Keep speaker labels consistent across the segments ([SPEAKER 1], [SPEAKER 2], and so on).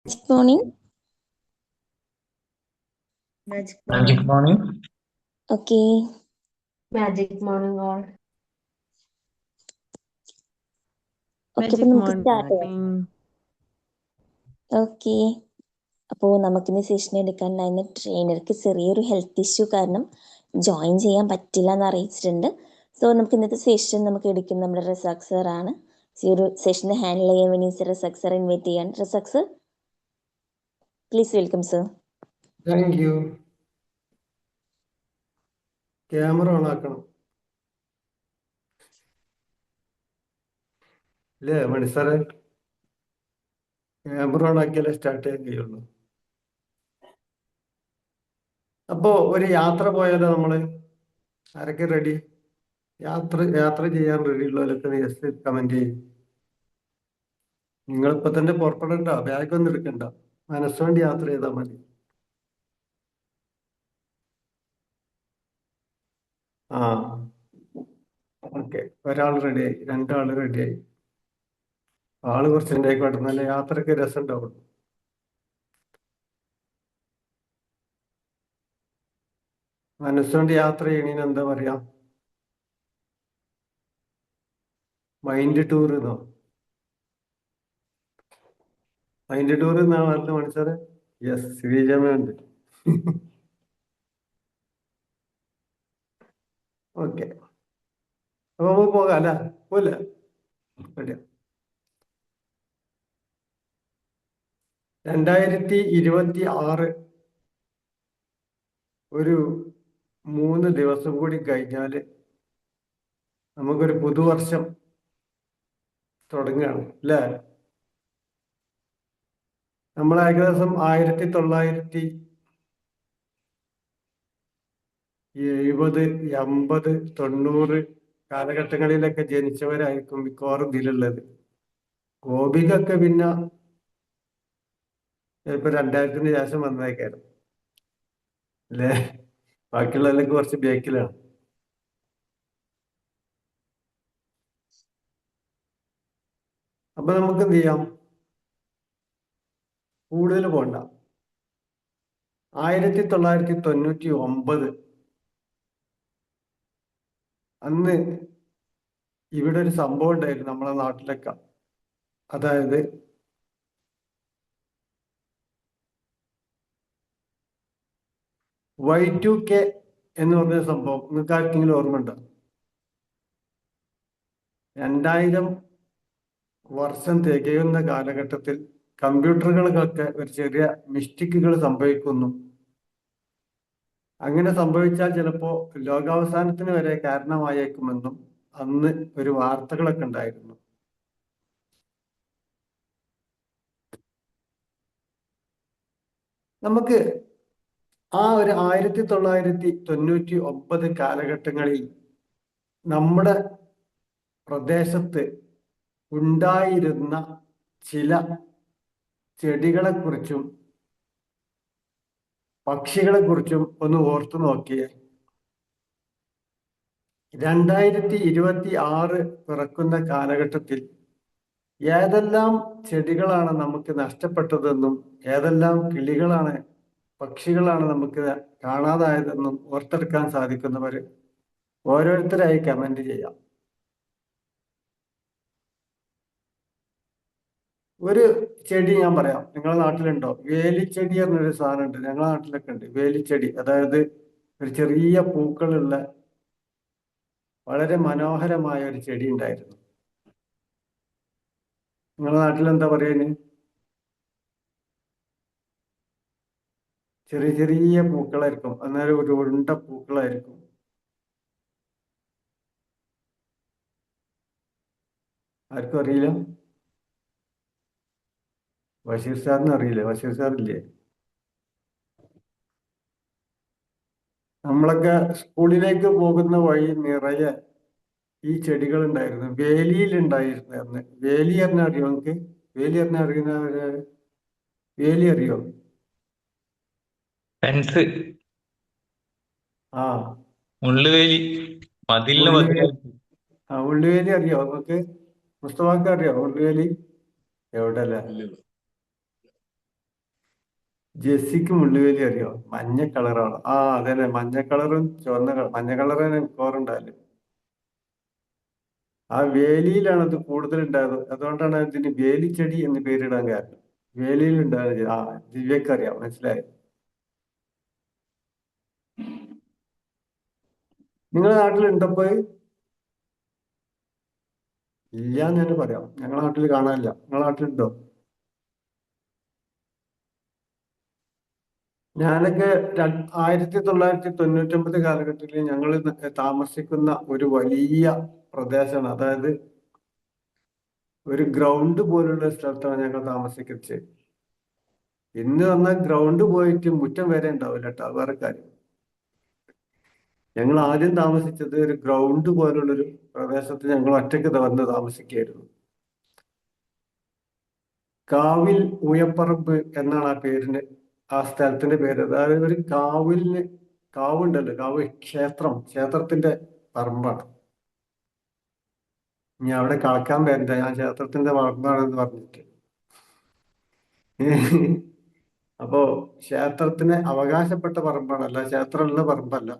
[SPEAKER 1] Good morning.
[SPEAKER 2] Magic
[SPEAKER 3] Magic
[SPEAKER 2] morning.
[SPEAKER 3] morning.
[SPEAKER 1] Okay.
[SPEAKER 2] Magic morning all.
[SPEAKER 1] Okay,
[SPEAKER 4] Magic
[SPEAKER 1] അപ്പൊ നമുക്ക്
[SPEAKER 4] morning.
[SPEAKER 1] Start ചെയ്യാം. Okay, അപ്പോൾ നമുക്കിന്ന് സെഷൻ എടുക്കാനുണ്ടായിരുന്ന ട്രെയിനർക്ക് ചെറിയൊരു ഹെൽത്ത് ഇഷ്യൂ കാരണം ജോയിൻ ചെയ്യാൻ പറ്റില്ല എന്ന് അറിയിച്ചിട്ടുണ്ട്. സോ നമുക്ക് ഇന്നത്തെ സെഷൻ നമുക്ക് എടുക്കുന്നത് നമ്മുടെ റസാഖ് സർ ആണ്. ഈ ഒരു സെഷനെ ഹാൻഡിൽ ചെയ്യാൻ വേണ്ടി റസാഖ് സർ ഇൻവൈറ്റ് ചെയ്യാൻ. Razak sir, please welcome sir.
[SPEAKER 5] Thank U. Camera on ആക്കണം അല്ലേ മണി സാറേ? ക്യാമറ ഓൺ ആക്കിയാലേ സ്റ്റാർട്ട് ചെയ്യാൻ കഴിയുള്ളൂ. അപ്പോ ഒരു യാത്ര പോയാലോ നമ്മള്? ആരൊക്കെ റെഡി? യാത്ര ചെയ്യാൻ റെഡി ഉള്ളവരൊക്കെ ജസ്റ്റ് കമന്റ് ചെയ്യും. നിങ്ങളിപ്പോ തന്നെ പുറപ്പെടണ്ട, ബാഗ് ഒന്നും എടുക്കണ്ട, മനസ്സുകൊണ്ട് യാത്ര ചെയ്താൽ മതി. ആ ഓക്കെ, ഒരാൾ റെഡിയായി, രണ്ടാള് റെഡിയായി. ആള് കുറച്ച് ഉണ്ടായിക്കോട്ടെ, നല്ല യാത്രക്ക് രസം ഉണ്ടാവും. മനസ്സുകൊണ്ട് യാത്ര ചെയ്യണേന് എന്താ പറയാ? മൈൻഡ് ടൂർ എന്നോ? മൈൻഡ് ടൂർ എന്നാ പറഞ്ഞത് മനസ്സാറ്? യെസ്, ശ്രീജമുണ്ട്. ഓക്കെ, അപ്പൊ നമുക്ക് പോകാം അല്ല? പോലെ റെഡിയാ. 2026 ഒരു 3 ദിവസം കൂടി കഴിഞ്ഞാല് നമുക്കൊരു പുതുവർഷം തുടങ്ങുകയാണ് അല്ലേ? നമ്മൾ ഏകദേശം 1970, 80, 90 കാലഘട്ടങ്ങളിലൊക്കെ ജനിച്ചവരായിരിക്കും മിക്കവാറും ഇതിലുള്ളത്. ഗോപികൊക്കെ പിന്നെ ചിലപ്പോ 2000-ന് ശേഷം വന്നേക്കായിരുന്നു അല്ലേ? ബാക്കിയുള്ളതിലൊക്കെ കുറച്ച് ബേക്കിലാണ്. അപ്പൊ നമുക്ക് എന്ത് ചെയ്യാം? കൂടുതൽ പോണ്ട. 1999 അന്ന് ഇവിടെ ഒരു സംഭവം ഉണ്ടായിരുന്നു നമ്മളെ നാട്ടിലൊക്കെ. അതായത് Y2K എന്ന് പറഞ്ഞ സംഭവം നിങ്ങൾക്ക് ആർക്കെങ്കിലും ഓർമ്മയുണ്ടോ? 2000 വർഷം തികയുന്ന കാലഘട്ടത്തിൽ കമ്പ്യൂട്ടറുകൾക്കൊക്കെ ഒരു ചെറിയ മിസ്റ്റേക്കുകൾ സംഭവിക്കുന്നു. അങ്ങനെ സംഭവിച്ചാൽ ചിലപ്പോ ലോകാവസാനത്തിന് വരെ കാരണമായേക്കുമെന്നും അന്ന് ഒരു വാർത്തകളൊക്കെ ഉണ്ടായിരുന്നു. നമുക്ക് ആ ഒരു 1999 കാലഘട്ടങ്ങളിൽ നമ്മുടെ പ്രദേശത്ത് ഉണ്ടായിരുന്ന ചില ചെടികളെ കുറിച്ചും പക്ഷികളെ കുറിച്ചും ഒന്ന് ഓർത്തു നോക്കിയേ. 2026 പിറക്കുന്ന കാലഘട്ടത്തിൽ ഏതെല്ലാം ചെടികളാണ് നമുക്ക് നഷ്ടപ്പെട്ടതെന്നും ഏതെല്ലാം കിളികളാണ്, പക്ഷികളാണ് നമുക്ക് കാണാതായതെന്നും ഓർത്തെടുക്കാൻ സാധിക്കുന്നവര് ഓരോരുത്തരായി കമന്റ് ചെയ്യാം. ഒരു ചെടി ഞാൻ പറയാം, നിങ്ങളുടെ നാട്ടിലുണ്ടോ? വേലിച്ചെടി എന്നൊരു സാധനം ഉണ്ട്, ഞങ്ങളുടെ നാട്ടിലൊക്കെ ഉണ്ട് വേലിച്ചെടി. അതായത് ഒരു ചെറിയ പൂക്കളുള്ള വളരെ മനോഹരമായ ഒരു ചെടി ഉണ്ടായിരുന്നു. നിങ്ങളുടെ നാട്ടിൽ എന്താ പറയുന്നത്? ചെറിയ ചെറിയ പൂക്കളായിരിക്കും, അന്നേരം ഒരു ഉരുണ്ട പൂക്കളായിരിക്കും. ആർക്കും അറിയില്ല? ബഷീർ സാറിന് അറിയില്ലേ? ബഷീർ സാറില്ലേ? നമ്മളൊക്കെ സ്കൂളിലേക്ക് പോകുന്ന വഴി നിറയെ ഈ ചെടികൾ ഉണ്ടായിരുന്നു. വേലിയിൽ ഉണ്ടായിരുന്നു അന്ന്. വേലി അറിഞ്ഞ അറിയോ നമുക്ക്? വേലി അറിഞ്ഞ അറിയുന്നവര് വേലി അറിയോ?
[SPEAKER 3] ഫെൻസ്,
[SPEAKER 5] ആ,
[SPEAKER 3] മുള്ളുവേലി, മതിലിന്
[SPEAKER 5] ഉള്ളുവേ
[SPEAKER 3] ബദലായിട്ട്.
[SPEAKER 5] ഉള്ളുവേലി അറിയോ നമുക്ക്? മുസ്തഫാക്ക് അറിയോ ഉള്ളുവേലി? എവിടെ അല്ലേ? ജെസ്സിക്ക് മുള്ളുവേലി അറിയോ? മഞ്ഞ കളറാണ്. ആ അതന്നെ, മഞ്ഞ കളറും മഞ്ഞ കളർ തന്നെ മിക്കവാറുണ്ടാവില്ല. ആ വേലിയിലാണ് അത് കൂടുതൽ ഉണ്ടായത്. അതുകൊണ്ടാണ് ഇതിന് വേലിച്ചെടി എന്ന് പേരിടാൻ കാരണം. വേലിയിൽ ഉണ്ടായത്. ആ, ദിവ്യക്ക് അറിയാം, മനസ്സിലായി. നിങ്ങളുടെ നാട്ടിലുണ്ടപ്പോ? ഇല്ല എന്ന് തന്നെ പറയാം. ഞങ്ങളുടെ നാട്ടിൽ കാണാനില്ല. നിങ്ങളുടെ നാട്ടിലുണ്ടോ? ഞാനൊക്കെ 1999 കാലഘട്ടത്തിൽ ഞങ്ങൾ താമസിക്കുന്ന ഒരു വലിയ പ്രദേശമാണ്. അതായത് ഒരു ഗ്രൗണ്ട് പോലുള്ള സ്ഥലത്താണ് ഞങ്ങൾ താമസിക്കുന്നത്. ഇന്ന് വന്നാൽ ഗ്രൗണ്ട് പോയിട്ട് മുറ്റം വരെ ഉണ്ടാവില്ല കേട്ടോ, അത് വേറെ കാര്യം. ഞങ്ങൾ ആദ്യം താമസിച്ചത് ഒരു ഗ്രൗണ്ട് പോലുള്ളൊരു പ്രദേശത്ത് ഞങ്ങൾ ഒറ്റയ്ക്ക് വന്ന് താമസിക്കുകയായിരുന്നു. കാവിൽ ഊയപ്പറമ്പ് എന്നാണ് ആ പേരിന്, ആ സ്ഥലത്തിന്റെ പേര്. അതായത് ഒരു കാവുണ്ടല്ലോ, കാവ് ക്ഷേത്രത്തിന്റെ പറമ്പാണ്. ഇനി അവിടെ കളക്കാൻ വരണ്ട, ഞാൻ ക്ഷേത്രത്തിന്റെ പറമ്പാണെന്ന് പറഞ്ഞിട്ട്. അപ്പോ ക്ഷേത്രത്തിന് അവകാശപ്പെട്ട പറമ്പാണ്, അല്ല ക്ഷേത്രമുള്ള പറമ്പല്ല.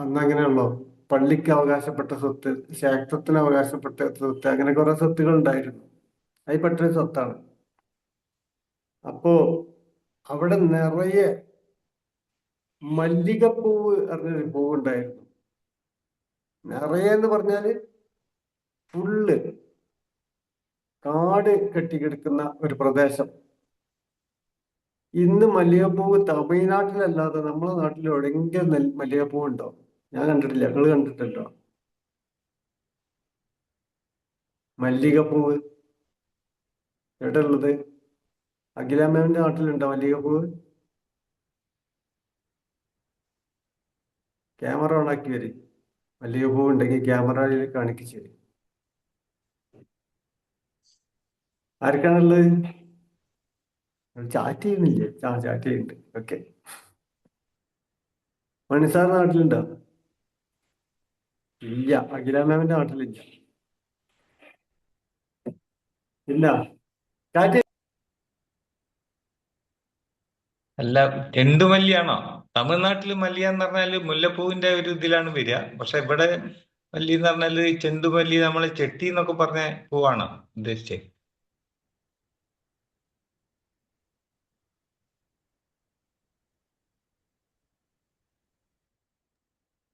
[SPEAKER 5] അന്ന് അങ്ങനെയുള്ളൂ. പള്ളിക്ക് അവകാശപ്പെട്ട സ്വത്ത്, ക്ഷേത്രത്തിന് അവകാശപ്പെട്ട സ്വത്ത്, അങ്ങനെ കുറെ സ്വത്തുകൾ ഉണ്ടായിരുന്നു. അതിൽപ്പെട്ടൊരു സ്വത്താണ്. അപ്പോ അവിടെ നിറയെ മല്ലികപ്പൂവ് പറഞ്ഞൊരു പൂവ് ഉണ്ടായിരുന്നു. നിറയെ എന്ന് പറഞ്ഞാല് ഫുള്ള് കാട് കെട്ടിക്കിടക്കുന്ന ഒരു പ്രദേശം. ഇന്ന് മല്ലികപ്പൂവ് തമിഴ്നാട്ടിലല്ലാതെ നമ്മളെ നാട്ടിൽ എവിടെയെങ്കിലും മല്ലികപ്പൂവ് ഉണ്ടോ? ഞാൻ കണ്ടിട്ടില്ല. നിങ്ങൾ കണ്ടിട്ടുണ്ടോ മല്ലികപ്പൂവ്? എവിടെ ഉള്ളത്? അഖിലാമ്മേന്റെ നാട്ടിലുണ്ടോ മല്ലികപ്പൂവ്? ക്യാമറ ഓണാക്കി വരും. മല്ലികപ്പൂവ് ഉണ്ടെങ്കിൽ ക്യാമറയിൽ കാണിച്ചു തരും. ആർക്കാണുള്ളത്? ചാറ്റ് ചെയ്യുന്നില്ലേ? ചാറ്റ് ചെയ്യുന്നുണ്ട്. ഓക്കെ. മണിസാറിന്റെ നാട്ടിലുണ്ടോ? ഇല്ല. അഖിലാമ്മേന്റെ നാട്ടിലില്ല. ഇല്ല. ചാറ്റ്
[SPEAKER 3] അല്ല, ചെണ്ടുമല്ലിയാണോ? തമിഴ്നാട്ടിൽ മല്ലിയ എന്ന് പറഞ്ഞാല് മുല്ലപ്പൂവിന്റെ ഒരു ഇതിലാണ് വരിക. പക്ഷെ ഇവിടെ മല്ലി എന്ന് പറഞ്ഞാല് ചെണ്ടുമല്ലി, നമ്മളെ ചെട്ടി എന്നൊക്കെ പറഞ്ഞ പൂവാണ് ഉദ്ദേശിച്ചത്.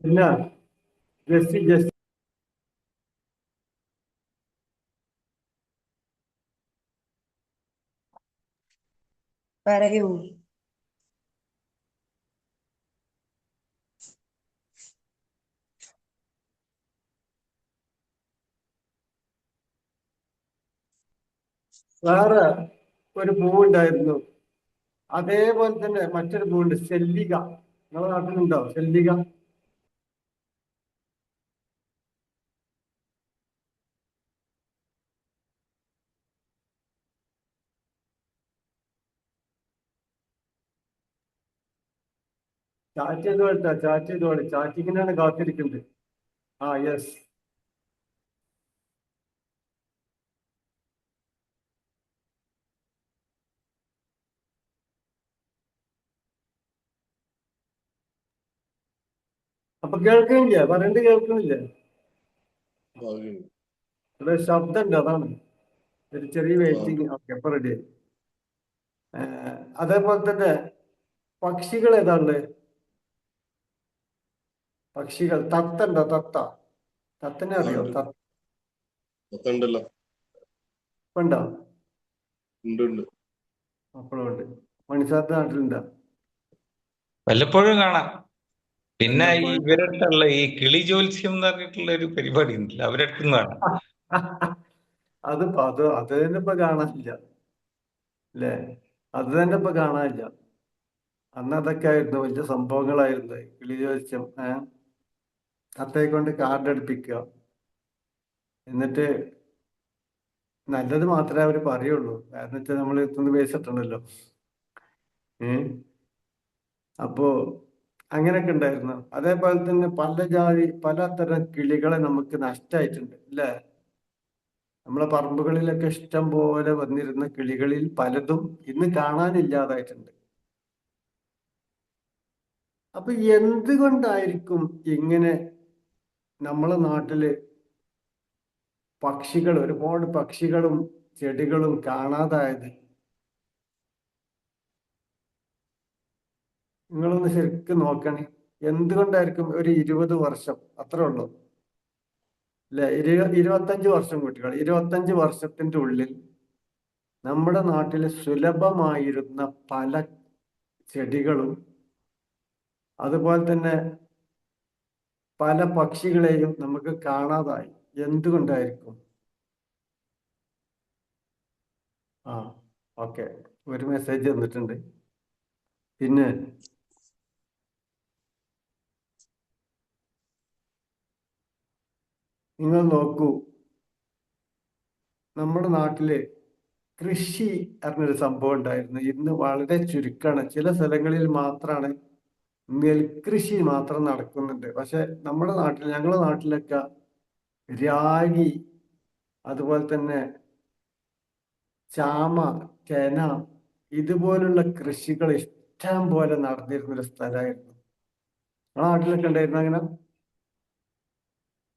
[SPEAKER 5] ഇല്ല. ജസ്റ്റ്
[SPEAKER 2] പറയൂ.
[SPEAKER 5] വേറെ ഒരു പൂവുണ്ടായിരുന്നു. അതേപോലെ തന്നെ മറ്റൊരു പൂവുണ്ട്, സെല്ലിക. നിങ്ങളുടെ നാട്ടിലുണ്ടോ സെല്ലിക? ചാറ്റ് ചെയ്ത് വേണ്ട, ചാറ്റ് ചെയ്ത് വേണം. ചാറ്റിങ്ങിനാണ് കാത്തിരിക്കുന്നത്. ആ, യെസ്. അപ്പൊ കേൾക്കണില്ല? പറയണ്ട് കേൾക്കണില്ല? ഇവിടെ ശബ്ദം ഉണ്ട്, അതാണ് ഒരു ചെറിയ വെയിറ്റിംഗ്. ഓക്കെ, അപ്പൊ റെഡി ആയി. അതേപോലെ തന്നെ പക്ഷികൾ ഏതാണ്ട്? പക്ഷികൾ തത്തണ്ടോ? തത്തനെ അറിയോ?
[SPEAKER 4] ഉണ്ട്.
[SPEAKER 5] തത്ത
[SPEAKER 4] മൊത്തമുണ്ടല്ലോ.
[SPEAKER 5] ഉണ്ടോ?
[SPEAKER 4] ഉണ്ട്.
[SPEAKER 5] അപ്പോഴും ഉണ്ട്. മണിസാറിന്റെ നാട്ടിലുണ്ടോ?
[SPEAKER 3] വല്ലപ്പോഴും കാണാം. പിന്നെ ഈ
[SPEAKER 5] വല്ലപ്പോഴും.
[SPEAKER 3] ഇവരടുത്തുള്ള ഈ കിളി ജ്യോത്സ്യം എന്ന് പറഞ്ഞിട്ടുള്ള ഒരു പരിപാടി ഉണ്ടല്ലോ, അവരടുത്തുനിന്ന് കാണാം.
[SPEAKER 5] അത് തന്നെ ഇപ്പൊ കാണാനില്ല അല്ലേ? അത് തന്നെ ഇപ്പൊ കാണാനില്ല. അന്ന് അതൊക്കെ ആയിരുന്നു വലിയ സംഭവങ്ങളായിരുന്നു. കിളി ജ്യോത്സ്യം, തത്തയെ കൊണ്ട് കാർഡ് അടുപ്പിക്കുക, എന്നിട്ട് നല്ലത് മാത്രമേ അവര് പറയുള്ളൂ. കാരണം വെച്ചാൽ നമ്മൾ എത്തുന്ന പൈസ ഇട്ടണല്ലോ. അപ്പോ അങ്ങനെയൊക്കെ ഉണ്ടായിരുന്നു. അതേപോലെ തന്നെ പലതരം കിളികളെ നമുക്ക് നഷ്ടമായിട്ടുണ്ട് അല്ലേ? നമ്മളെ പറമ്പുകളിലൊക്കെ ഇഷ്ടം പോലെ വന്നിരുന്ന കിളികളിൽ പലതും ഇന്ന് കാണാനില്ലാതായിട്ടുണ്ട്. അപ്പൊ എന്തുകൊണ്ടായിരിക്കും ഇങ്ങനെ നമ്മളെ നാട്ടില് ഒരുപാട് പക്ഷികളും ചെടികളും കാണാതായത്? നിങ്ങളൊന്ന് ശരിക്കും നോക്കണേ. എന്തുകൊണ്ടായിരിക്കും? ഒരു 20 വർഷം അത്രേ ഉള്ളൂ അല്ലെ? 25 വർഷം കുട്ടികൾ, 25 വർഷത്തിന്റെ ഉള്ളിൽ നമ്മുടെ നാട്ടിൽ സുലഭമായിരുന്ന പല ചെടികളും അതുപോലെ തന്നെ പല പക്ഷികളെയും നമുക്ക് കാണാതായി. എന്തുകൊണ്ടായിരിക്കും? ആ ഓക്കെ, ഒരു മെസ്സേജ് തന്നിട്ടുണ്ട്. പിന്നെ നിങ്ങൾ നോക്കൂ, നമ്മുടെ നാട്ടില് കൃഷി പറഞ്ഞൊരു സംഭവം ഉണ്ടായിരുന്നു. ഇന്ന് വളരെ ചുരുക്കമാണ്. ചില സ്ഥലങ്ങളിൽ മാത്രമാണ് നെൽകൃഷി മാത്രം നടക്കുന്നുണ്ട്. പക്ഷെ നമ്മുടെ നാട്ടിൽ, ഞങ്ങളുടെ നാട്ടിലൊക്കെ രാഗി, അതുപോലെ തന്നെ ചാമ, ചേന, ഇതുപോലുള്ള കൃഷികൾ ഇഷ്ടം പോലെ നടന്നിരുന്നൊരു സ്ഥലമായിരുന്നു. ആ നാട്ടിലൊക്കെ ഉണ്ടായിരുന്നു അങ്ങനെ.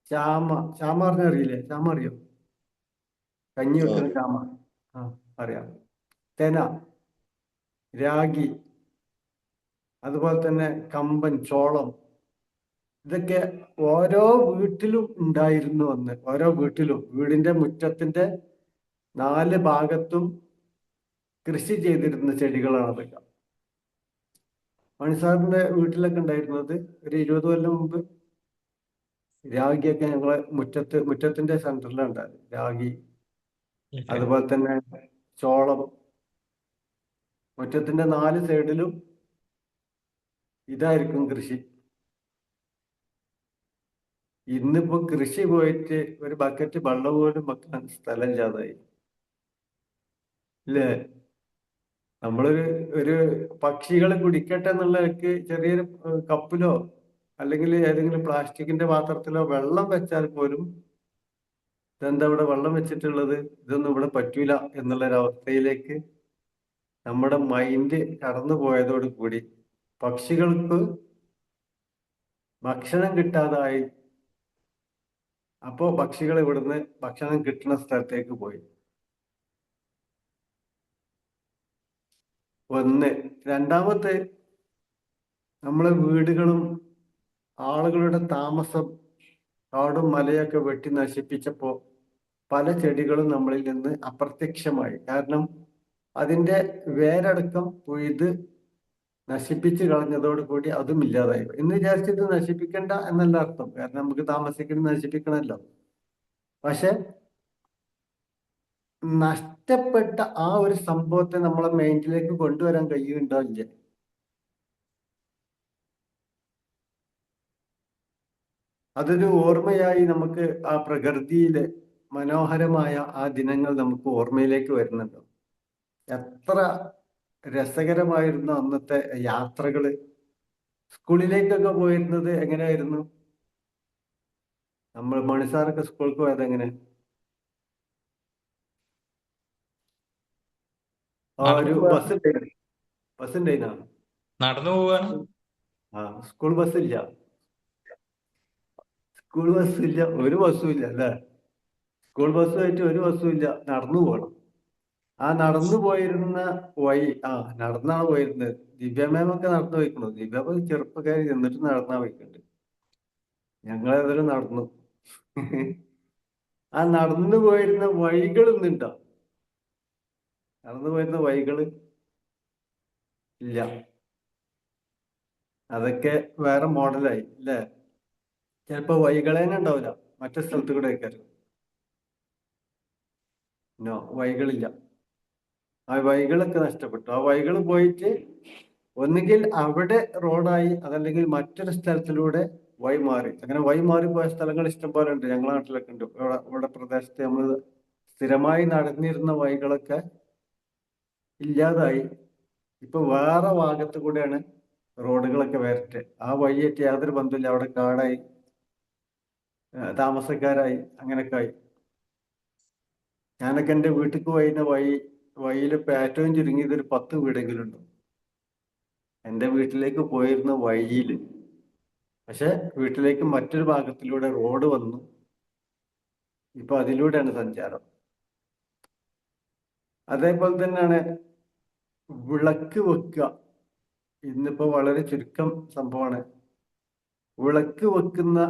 [SPEAKER 5] ചാമ പറഞ്ഞാൽ അറിയില്ലേ? ചാമ അറിയോ? കഞ്ഞി വെക്കുന്ന ചാമ. ആ അറിയാം. തെന, രാഗി, അതുപോലെ തന്നെ കമ്പൻ, ചോളം, ഇതൊക്കെ ഓരോ വീട്ടിലും ഉണ്ടായിരുന്നു അന്ന്. ഓരോ വീട്ടിലും, വീടിന്റെ മുറ്റത്തിന്റെ 4 ഭാഗത്തും കൃഷി ചെയ്തിരുന്ന ചെടികളാണ് അതൊക്കെ. മണിസാറിന്റെ വീട്ടിലൊക്കെ ഉണ്ടായിരുന്നത് ഒരു 20 കൊല്ലം മുമ്പ് രാഗിയൊക്കെ ഞങ്ങളെ മുറ്റത്തിന്റെ സെന്ററിലാണ് ഉണ്ടായത്. രാഗി, അതുപോലെ തന്നെ ചോളം, മുറ്റത്തിന്റെ 4 സൈഡിലും ഇതായിരിക്കും കൃഷി. ഇന്നിപ്പോ കൃഷി പോയിട്ട് ഒരു ബക്കറ്റ് വെള്ളം പോലും വെക്കാൻ സ്ഥലമില്ലാതായി ഇല്ലേ? ഒരു പക്ഷികൾ കുടിക്കട്ടെ എന്നുള്ളവർക്ക് ചെറിയൊരു കപ്പിലോ അല്ലെങ്കിൽ ഏതെങ്കിലും പ്ലാസ്റ്റിക്കിന്റെ പാത്രത്തിലോ വെള്ളം വെച്ചാൽ പോലും ഇതെന്താ ഇവിടെ വെള്ളം വെച്ചിട്ടുള്ളത്, ഇതൊന്നും ഇവിടെ പറ്റൂല എന്നുള്ളൊരവസ്ഥയിലേക്ക് നമ്മുടെ മൈൻഡ് കടന്നു പോയതോട് കൂടി പക്ഷികൾക്ക് ഭക്ഷണം കിട്ടാതായി. അപ്പോ പക്ഷികൾ ഇവിടുന്ന് ഭക്ഷണം കിട്ടുന്ന സ്ഥലത്തേക്ക് പോയി. ഒന്ന്. രണ്ടാമത്തെ, നമ്മളെ വീടുകളും ആളുകളുടെ താമസം, കാടും മലയൊക്കെ വെട്ടി നശിപ്പിച്ചപ്പോ പല ചെടികളും നമ്മളിൽ നിന്ന് അപ്രത്യക്ഷമായി. കാരണം അതിന്റെ വേരടക്കം പൊയ്ത് നശിപ്പിച്ച് കളഞ്ഞതോടുകൂടി അതും ഇല്ലാതായി. എന്ന് വിചാരിച്ചിട്ട് നശിപ്പിക്കണ്ട എന്നല്ല അർത്ഥം, കാരണം നമുക്ക് താമസിക്കുന്നത് നശിപ്പിക്കണമല്ലോ. പക്ഷെ നഷ്ടപ്പെട്ട ആ ഒരു സംഭവത്തെ നമ്മളെ മൈൻഡിലേക്ക് കൊണ്ടുവരാൻ കഴിയുന്നുണ്ടോ? ഇല്ല. അതൊരു ഓർമ്മയായി നമുക്ക് ആ പ്രകൃതിയിലെ മനോഹരമായ ആ ദിനങ്ങൾ നമുക്ക് ഓർമ്മയിലേക്ക് വരുന്നുണ്ടോ? എത്ര രസകരമായിരുന്നു അന്നത്തെ യാത്രകള്. സ്കൂളിലേക്കൊക്കെ പോയിരുന്നത് എങ്ങനെയായിരുന്നു? നമ്മൾ മണിസാറൊക്കെ സ്കൂൾക്ക് പോയത് എങ്ങനെ? ആ ഒരു ബസ് ഉണ്ടായിരുന്ന?
[SPEAKER 3] നടന്നു പോവാണ്.
[SPEAKER 5] ആ സ്കൂൾ ബസ്സില്ല, ഒരു ബസ്സും ഇല്ല അല്ലെ? സ്കൂൾ ബസ്സുമായിട്ട് ഒരു ബസ്സും ഇല്ല, നടന്നു പോകണം. ആ നടന്നു പോയിരുന്ന വഴി, നടന്നാണ് പോയിരുന്നത്. ദിവ്യ മാമൊക്കെ നടന്നു പോയിക്കണു. ദിവ്യ ചെറുപ്പക്കാരി എന്നിട്ട് നടന്നാ പോയിക്കുണ്ട്. ഞങ്ങളേതായാലും നടന്നു. ആ നടന്നു പോയിരുന്ന വഴികൾ ഇന്നുണ്ടോ? നടന്നു പോയിരുന്ന വഴികൾ ഇല്ല. അതൊക്കെ വേറെ മോഡലായി അല്ലേ? ചിലപ്പോ വഴികളേനെ ഉണ്ടാവില്ല, മറ്റേ സ്ഥലത്ത് കൂടെ ആയിരിക്കും. നോ, വഴികളില്ല. ആ വഴികളൊക്കെ നഷ്ടപ്പെട്ടു. ആ വഴികൾ പോയിട്ട് ഒന്നുകിൽ അവിടെ റോഡായി, അതല്ലെങ്കിൽ മറ്റൊരു സ്ഥലത്തിലൂടെ വഴി മാറി. അങ്ങനെ വഴി മാറിപ്പോയ സ്ഥലങ്ങൾ ഇഷ്ടംപോലെ ഉണ്ട്. ഞങ്ങളുടെ നാട്ടിലൊക്കെ ഉണ്ട്. ഇവിടെ പ്രദേശത്ത് നമ്മൾ സ്ഥിരമായി നടന്നിരുന്ന വഴികളൊക്കെ ഇല്ലാതായി. ഇപ്പൊ വേറെ ഭാഗത്ത് കൂടെയാണ് റോഡുകളൊക്കെ വരട്ടെ. ആ വഴിയായിട്ട് യാതൊരു ബന്ധമില്ല. അവിടെ കാടായി, താമസക്കാരായി, അങ്ങനെയൊക്കെ ആയി. ഞാനൊക്കെ എൻ്റെ വീട്ടിലേക്ക് പോയിരുന്ന വഴിയിൽ ഇപ്പം ഏറ്റവും ചുരുങ്ങിയത് ഒരു 10 വീടെങ്കിലും ഉണ്ട് എൻ്റെ വീട്ടിലേക്ക് പോയിരുന്ന വഴിയിൽ. പക്ഷെ വീട്ടിലേക്ക് മറ്റൊരു ഭാഗത്തിലൂടെ റോഡ് വന്നു. ഇപ്പൊ അതിലൂടെയാണ് സഞ്ചാരം. അതേപോലെ തന്നെയാണ് വിളക്ക് വെക്കുക. ഇന്നിപ്പോ വളരെ ചുരുക്കം സംഭവമാണ്. വിളക്ക് വെക്കുന്ന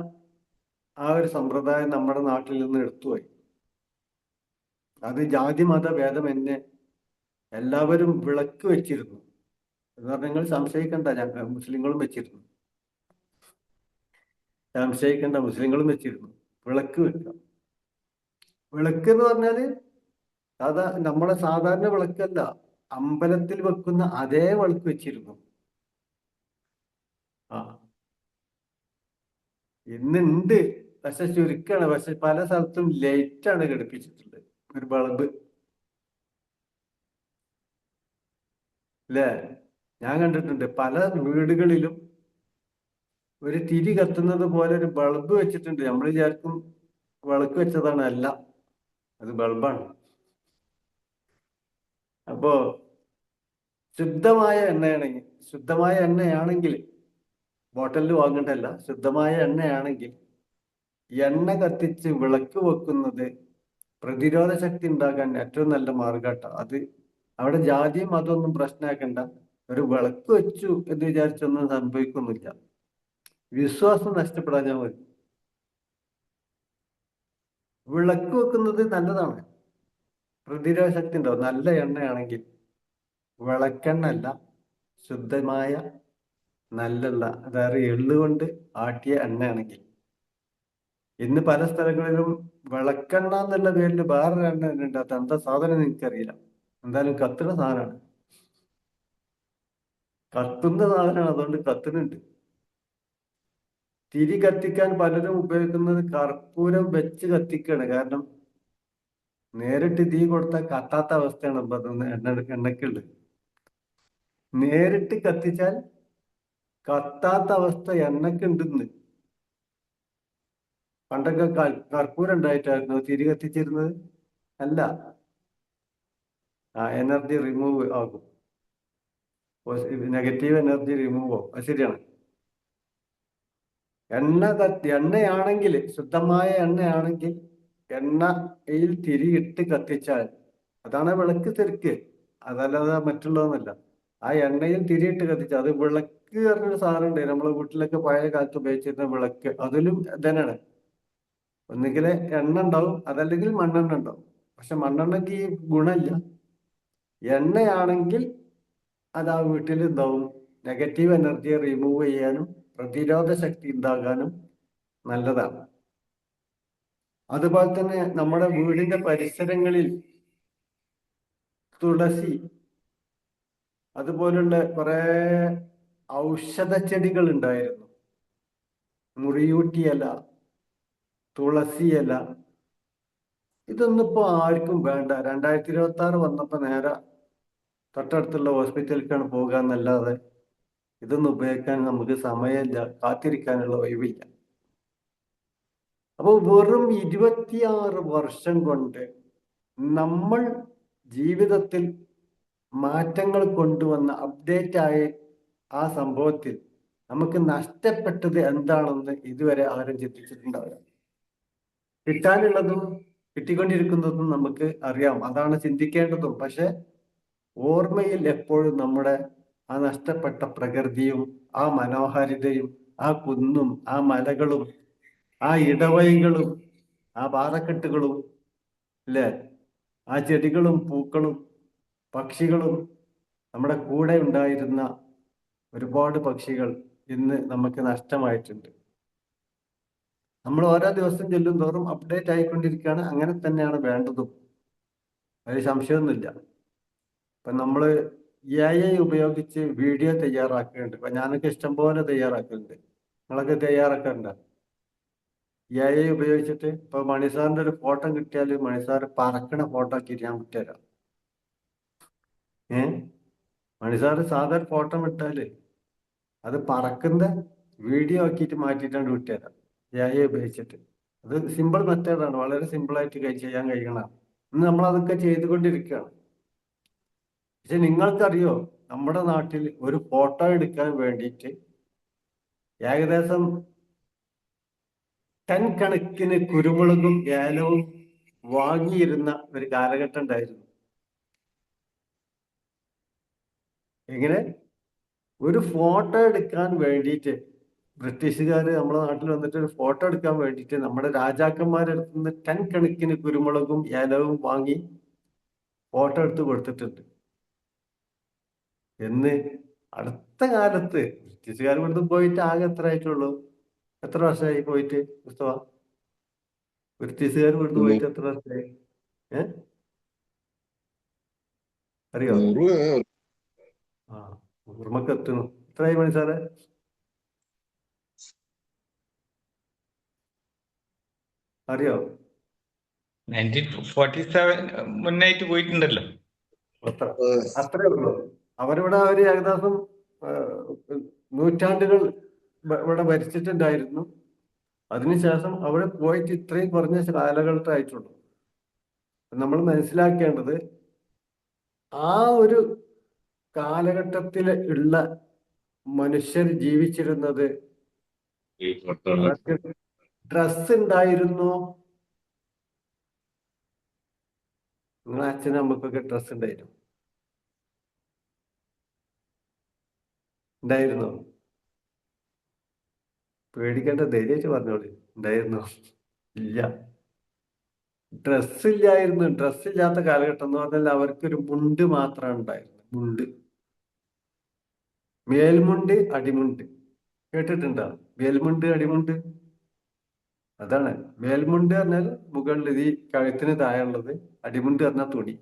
[SPEAKER 5] ആ ഒരു സമ്പ്രദായം നമ്മുടെ നാട്ടിൽ നിന്ന് എടുത്തുപോയി. അത് ജാതി മത ഭേദമന്യേ എല്ലാവരും വിളക്ക് വെച്ചിരുന്നു എന്ന് പറഞ്ഞാൽ നിങ്ങൾ സംശയിക്കണ്ട, ഞങ്ങൾ മുസ്ലിങ്ങളും വെച്ചിരുന്നു. സംശയിക്കണ്ട, മുസ്ലിങ്ങളും വെച്ചിരുന്നു വിളക്ക് വെക്കുക. വിളക്ക് എന്ന് പറഞ്ഞാല് നമ്മളെ സാധാരണ വിളക്കല്ല, അമ്പലത്തിൽ വെക്കുന്ന അതേ വിളക്ക് വെച്ചിരുന്നു. ആ ഇന്നുണ്ട്, പക്ഷെ ചുരുക്കാണ്. പക്ഷെ പല സ്ഥലത്തും ലൈറ്റാണ് ഘടിപ്പിച്ചിട്ടുള്ളത്, ഒരു ബൾബ് അല്ലേ. ഞാൻ കണ്ടിട്ടുണ്ട് പല വീടുകളിലും ഒരു തിരി കത്തുന്നത് പോലെ ഒരു ബൾബ് വെച്ചിട്ടുണ്ട്. നമ്മൾ വിചാരിക്കും വിളക്ക് വെച്ചതാണ്, അല്ല, അത് ബൾബാണ്. അപ്പോ ശുദ്ധമായ എണ്ണയാണെങ്കിൽ ബോട്ടലിൽ വാങ്ങണ്ടല്ല, ശുദ്ധമായ എണ്ണയാണെങ്കിൽ എണ്ണ കത്തിച്ച് വിളക്ക് വെക്കുന്നത് പ്രതിരോധ ശക്തി ഉണ്ടാക്കാൻ ഏറ്റവും നല്ല മാർഗാട്ട. അത് അവിടെ ജാതിയും അതൊന്നും പ്രശ്നമാക്കണ്ട. ഒരു വിളക്ക് വെച്ചു എന്ന് വിചാരിച്ചൊന്നും സംഭവിക്കൊന്നുമില്ല. വിശ്വാസം നഷ്ടപ്പെടാൻ ഞാൻ മതി. വിളക്ക് വെക്കുന്നത് നല്ലതാണ്, പ്രതിരോധ ശക്തി ഉണ്ടാവും. നല്ല എണ്ണയാണെങ്കിൽ, വിളക്കെണ്ണ അല്ല, ശുദ്ധമായ നല്ലുള്ള, അതായത് എള്ളുകൊണ്ട് ആട്ടിയ എണ്ണയാണെങ്കിൽ. ഇന്ന് പല സ്ഥലങ്ങളിലും വിളക്കെണ്ണ എന്നുള്ള പേരിൽ വേറൊരു എണ്ണ ഉണ്ട്. അത് എന്താ സാധനം എനിക്കറിയില്ല. എന്തായാലും കത്തുന്ന സാധനമാണ്, കത്തുന്ന സാധനമാണ്, അതുകൊണ്ട് കത്തുന്നുണ്ട്. തിരി കത്തിക്കാൻ പലരും ഉപയോഗിക്കുന്നത് കർപ്പൂരം വെച്ച് കത്തിക്കുകയാണ്. കാരണം നേരിട്ട് തീ കൊടുത്താൽ കത്താത്ത അവസ്ഥയാണ് എണ്ണക്കുള്ളത്. നേരിട്ട് കത്തിച്ചാൽ കത്താത്ത അവസ്ഥ എണ്ണക്കുണ്ടെന്ന്. പണ്ടൊക്കെ കർപ്പൂരം ഉണ്ടായിട്ടായിരുന്നു തിരി കത്തിച്ചിരുന്നത്, അല്ല, എനർജി റിമൂവ് ആകും, നെഗറ്റീവ് എനർജി റിമൂവ് ആകും. അത് ശരിയാണ്. എണ്ണയാണെങ്കിൽ, ശുദ്ധമായ എണ്ണയാണെങ്കിൽ എണ്ണയിൽ തിരിയിട്ട് കത്തിച്ചാൽ അതാണ് വിളക്ക് ശരിക്ക്, അതല്ലാതെ മറ്റുള്ളതൊന്നുമല്ല. ആ എണ്ണയിൽ തിരിയിട്ട് കത്തിച്ചാൽ അത് വിളക്ക് പറഞ്ഞൊരു സാധനമുണ്ട്. നമ്മളെ വീട്ടിലൊക്കെ പഴയ കാലത്ത് ഉപയോഗിച്ചിരുന്ന വിളക്ക്, അതിലും തന്നെയാണ്. ഒന്നുകിൽ എണ്ണ ഉണ്ടാവും, അതല്ലെങ്കിൽ മണ്ണെണ്ണ ഉണ്ടാവും. പക്ഷെ മണ്ണെണ്ണയ്ക്ക് ഈ ഗുണമില്ല. എണ്ണയാണെങ്കിൽ അത് ആ വീട്ടിൽ ഉണ്ടാവും, നെഗറ്റീവ് എനർജിയെ റിമൂവ് ചെയ്യാനും പ്രതിരോധ ശക്തി ഉണ്ടാകാനും നല്ലതാണ്. അതുപോലെ തന്നെ നമ്മുടെ വീടിന്റെ പരിസരങ്ങളിൽ തുളസി, അതുപോലുള്ള കുറെ ഔഷധ ചെടികൾ ഉണ്ടായിരുന്നു. മുറിയൂട്ടിയില, തുളസിയില, ഇതൊന്നും ഇപ്പോ ആർക്കും വേണ്ട. 2026 വന്നപ്പോ നേരെ തൊട്ടടുത്തുള്ള ഹോസ്പിറ്റലിലേക്കാണ് പോകുക എന്നല്ലാതെ ഇതൊന്നും ഉപയോഗിക്കാൻ നമുക്ക് സമയമില്ല, കാത്തിരിക്കാനുള്ള ഒഴിവില്ല. അപ്പോൾ വെറും 26 വർഷം കൊണ്ട് നമ്മൾ ജീവിതത്തിൽ മാറ്റങ്ങൾ കൊണ്ടുവന്ന അപ്ഡേറ്റ് ആയ ആ സംഭവത്തിൽ നമുക്ക് നഷ്ടപ്പെട്ടത് എന്താണെന്ന് ഇതുവരെ ആരും ചിന്തിച്ചിട്ടുണ്ടാവില്ല. കിട്ടാനുള്ളതും കിട്ടിക്കൊണ്ടിരിക്കുന്നതും നമുക്ക് അറിയാം, അതാണ് ചിന്തിക്കേണ്ടതും. പക്ഷെ ഓർമ്മയിൽ എപ്പോഴും നമ്മുടെ ആ നഷ്ടപ്പെട്ട പ്രകൃതിയും ആ മനോഹാരിതയും ആ കുന്നും ആ മലകളും ആ ഇടവഴികളും ആ പാറക്കെട്ടുകളും, അല്ലേ, ആ ചെടികളും പൂക്കളും പക്ഷികളും, നമ്മുടെ കൂടെ ഉണ്ടായിരുന്ന ഒരുപാട് പക്ഷികൾ ഇന്ന് നമുക്ക് നഷ്ടമായിട്ടുണ്ട്. നമ്മൾ ഓരോ ദിവസം ചെല്ലും തോറും അപ്ഡേറ്റ് ആയിക്കൊണ്ടിരിക്കുകയാണ്. അങ്ങനെ തന്നെയാണ് വേണ്ടതും, ഒരു സംശയമൊന്നുമില്ല. ഇപ്പൊ നമ്മള് AI ഉപയോഗിച്ച് വീഡിയോ തയ്യാറാക്കുന്നുണ്ട്. ഇപ്പൊ ഞാനൊക്കെ ഇഷ്ടംപോലെ തയ്യാറാക്കുന്നുണ്ട്. നിങ്ങളൊക്കെ തയ്യാറാക്കാറുണ്ടോ AI ഉപയോഗിച്ചിട്ട്? ഇപ്പൊ മണിസാറിന്റെ ഒരു ഫോട്ടോ കിട്ടിയാൽ മണിസാർ പറക്കണ ഫോട്ടോ ആക്കിയിട്ട് ഞാൻ വിട്ടുതരാം. മണിസാർ സാധാരണ ഫോട്ടോ വിട്ടാല് അത് പറക്കുന്ന വീഡിയോ ആക്കിയിട്ട് മാറ്റിയിട്ടാണ് വിട്ടുതരാം AI ഉപയോഗിച്ചിട്ട്. അത് സിമ്പിൾ മെത്തേഡാണ്, വളരെ സിമ്പിളായിട്ട് ചെയ്യാൻ കഴിയണം. ഇന്ന് നമ്മളതൊക്കെ ചെയ്തുകൊണ്ടിരിക്കുകയാണ്. പക്ഷെ നിങ്ങൾക്കറിയോ, നമ്മുടെ നാട്ടിൽ ഒരു ഫോട്ടോ എടുക്കാൻ വേണ്ടിയിട്ട് ഏകദേശം 10 കണക്കിന് കുരുമുളകും ഏലവും വാങ്ങിയിരുന്ന ഒരു കാലഘട്ടം ഉണ്ടായിരുന്നു. എങ്ങനെ? ഒരു ഫോട്ടോ എടുക്കാൻ വേണ്ടിയിട്ട് ബ്രിട്ടീഷുകാർ നമ്മുടെ നാട്ടിൽ വന്നിട്ട് ഒരു ഫോട്ടോ എടുക്കാൻ വേണ്ടിയിട്ട് നമ്മുടെ രാജാക്കന്മാരെടുത്ത് നിന്ന് 10 കണക്കിന് കുരുമുളകും ഏലവും വാങ്ങി ഫോട്ടോ എടുത്ത് കൊടുത്തിട്ടുണ്ട്. എന്ന് അടുത്ത കാലത്ത് ബ്രിട്ടീഷുകാർ ഇവിടുന്ന് പോയിട്ട് ആകെ എത്ര ആയിട്ടുള്ളൂ? എത്ര വർഷമായി പോയിട്ട് മുസ്തഫ? ബ്രിട്ടീഷുകാർ ഇവിടുന്ന് പോയിട്ട് എത്ര വർഷമായി? അറിയോ?
[SPEAKER 4] 100
[SPEAKER 5] ആ, ഓർമ്മക്ക് എത്തുന്നു. എത്രയായി മണി സാറേ? അറിയോ?
[SPEAKER 3] 1947 മുന്നായിട്ട് പോയിട്ടുണ്ടല്ലോ.
[SPEAKER 5] അത്രേ ഉള്ളൂ. അവരിവിടെ ഒരു ഏകദേശം നൂറ്റാണ്ടുകൾ ഇവിടെ ഭരിച്ചിട്ടുണ്ടായിരുന്നു. അതിനുശേഷം അവിടെ പോയിട്ട് ഇത്രയും കുറഞ്ഞ കാലഘട്ടമായിട്ടുള്ളൂ. നമ്മൾ മനസ്സിലാക്കേണ്ടത്, ആ ഒരു കാലഘട്ടത്തിൽ ഉള്ള മനുഷ്യർ ജീവിച്ചിരുന്നത് ഡ്രസ് ഉണ്ടായിരുന്നു. നിങ്ങളെ അച്ഛനും അമ്മക്കൊക്കെ ഡ്രസ് ഉണ്ടായിരുന്നു? പേടിക്കേണ്ട, ധൈര്യമായിട്ട് പറഞ്ഞോളി. ഉണ്ടായിരുന്നോ? ഇല്ല. ഡ്രസ് ഇല്ലായിരുന്നു. ഡ്രസ് ഇല്ലാത്ത കാലഘട്ടം എന്ന് പറഞ്ഞാൽ അവർക്കൊരു മുണ്ട് മാത്രമാണ് ഉണ്ടായിരുന്നത്. മുണ്ട്, മേൽമുണ്ട്, അടിമുണ്ട്. കേട്ടിട്ടുണ്ടോ? മേൽമുണ്ട്, അടിമുണ്ട്. അതാണ് മേൽമുണ്ട് പറഞ്ഞാൽ മുകളിൽ ഈ കഴുത്തിന് താഴെയുള്ളത്. അടിമുണ്ട് പറഞ്ഞാൽ തുണി.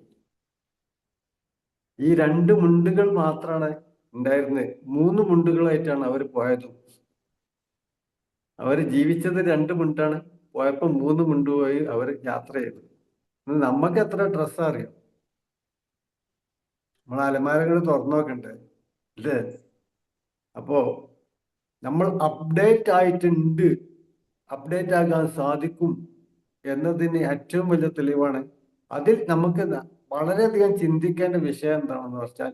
[SPEAKER 5] ഈ 2 മുണ്ടുകൾ മാത്രമാണ് ഉണ്ടായിരുന്നത്. 3 മുണ്ടുകളായിട്ടാണ് അവർ പോയത്. അവർ ജീവിച്ചത് 2 മുണ്ടാണ്. പോയപ്പോ 3 മുണ്ട് പോയി അവർ യാത്ര ചെയ്തു. നമുക്ക് എത്ര ഡ്രസ്സാ അറിയാം? നമ്മൾ അലമാരകൾ തുറന്നു നോക്കണ്ടേ, അല്ലേ? അപ്പോ നമ്മൾ അപ്ഡേറ്റ് ആയിട്ടുണ്ട്, അപ്ഡേറ്റ് ആകാൻ സാധിക്കും എന്നതിന് ഏറ്റവും വലിയ തെളിവാണ്. അതിൽ നമുക്ക് വളരെയധികം ചിന്തിക്കേണ്ട വിഷയം എന്താണെന്ന് വെച്ചാൽ,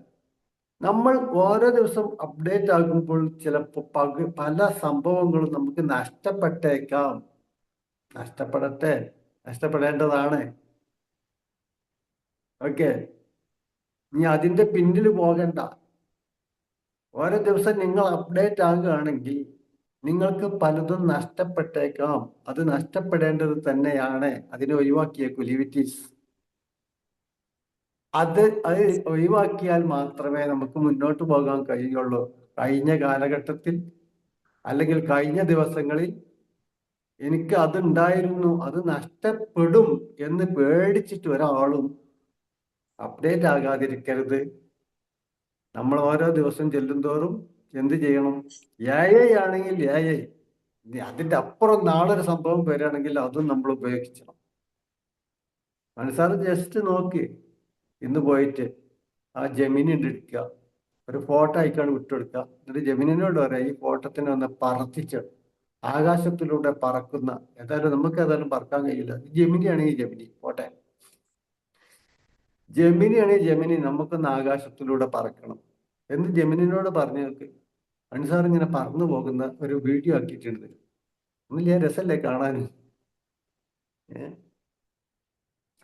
[SPEAKER 5] നമ്മൾ ഓരോ ദിവസം അപ്ഡേറ്റ് ആകുമ്പോൾ ചിലപ്പോൾ പല സംഭവങ്ങളും നമുക്ക് നഷ്ടപ്പെട്ടേക്കാം. നഷ്ടപ്പെടേണ്ടതാണ്. ഓക്കെ, നീ അതിന്റെ പിന്നിൽ പോകണ്ട. ഓരോ ദിവസം നിങ്ങൾ അപ്ഡേറ്റ് ആകുകയാണെങ്കിൽ നിങ്ങൾക്ക് പലതും നഷ്ടപ്പെട്ടേക്കാം. അത് നഷ്ടപ്പെടേണ്ടത് തന്നെയാണ്. അതിനെ ഒഴിവാക്കിയേക്കൂ. ലിവിറ്റീസ്. അത് ഒഴിവാക്കിയാൽ മാത്രമേ നമുക്ക് മുന്നോട്ട് പോകാൻ കഴിയുള്ളൂ. കഴിഞ്ഞ കാലഘട്ടത്തിൽ അല്ലെങ്കിൽ കഴിഞ്ഞ ദിവസങ്ങളിൽ എനിക്ക് അതുണ്ടായിരുന്നു, അത് നഷ്ടപ്പെടും എന്ന് പേടിച്ചിട്ട് ഒരാളും അപ്ഡേറ്റ് ആകാതിരിക്കരുത്. നമ്മൾ ഓരോ ദിവസം ചെല്ലുന്തോറും എന്ത് ചെയ്യണം? AI ആണെങ്കിൽ AI, അതിന്റെ അപ്പുറം നാളെ ഒരു സംഭവം വരികയാണെങ്കിൽ അതും നമ്മൾ ഉപയോഗിക്കണം. മനസ്സാറ് ജസ്റ്റ് നോക്ക്. ഇന്ന് പോയിട്ട് ആ ജെമിനി എടുക്കുക, ഒരു ഫോട്ടോ അയക്കാണ് വിട്ടുകൊടുക്കുക. എന്നിട്ട് ജെമിനിനോട് പറയാം, ഈ ഫോട്ടോത്തിനെ ഒന്ന് പറത്തിച്ച് ആകാശത്തിലൂടെ പറക്കുന്ന, ഏതായാലും നമുക്ക് ഏതായാലും പറക്കാൻ കഴിയില്ല, ജെമിനി ആണെങ്കിൽ ജെമിനി പോട്ടെ, ജെമിനി ആണെങ്കിൽ ജെമിനി, നമുക്കൊന്ന് ആകാശത്തിലൂടെ പറക്കണം എന്ന് ജെമിനിനോട് പറഞ്ഞു നോക്ക്. അനുസാർ ഇങ്ങനെ പറന്നു പോകുന്ന ഒരു വീഡിയോ ആക്കിയിട്ടുണ്ട്. ഒന്നില്ല, രസമല്ലേ കാണാൻ?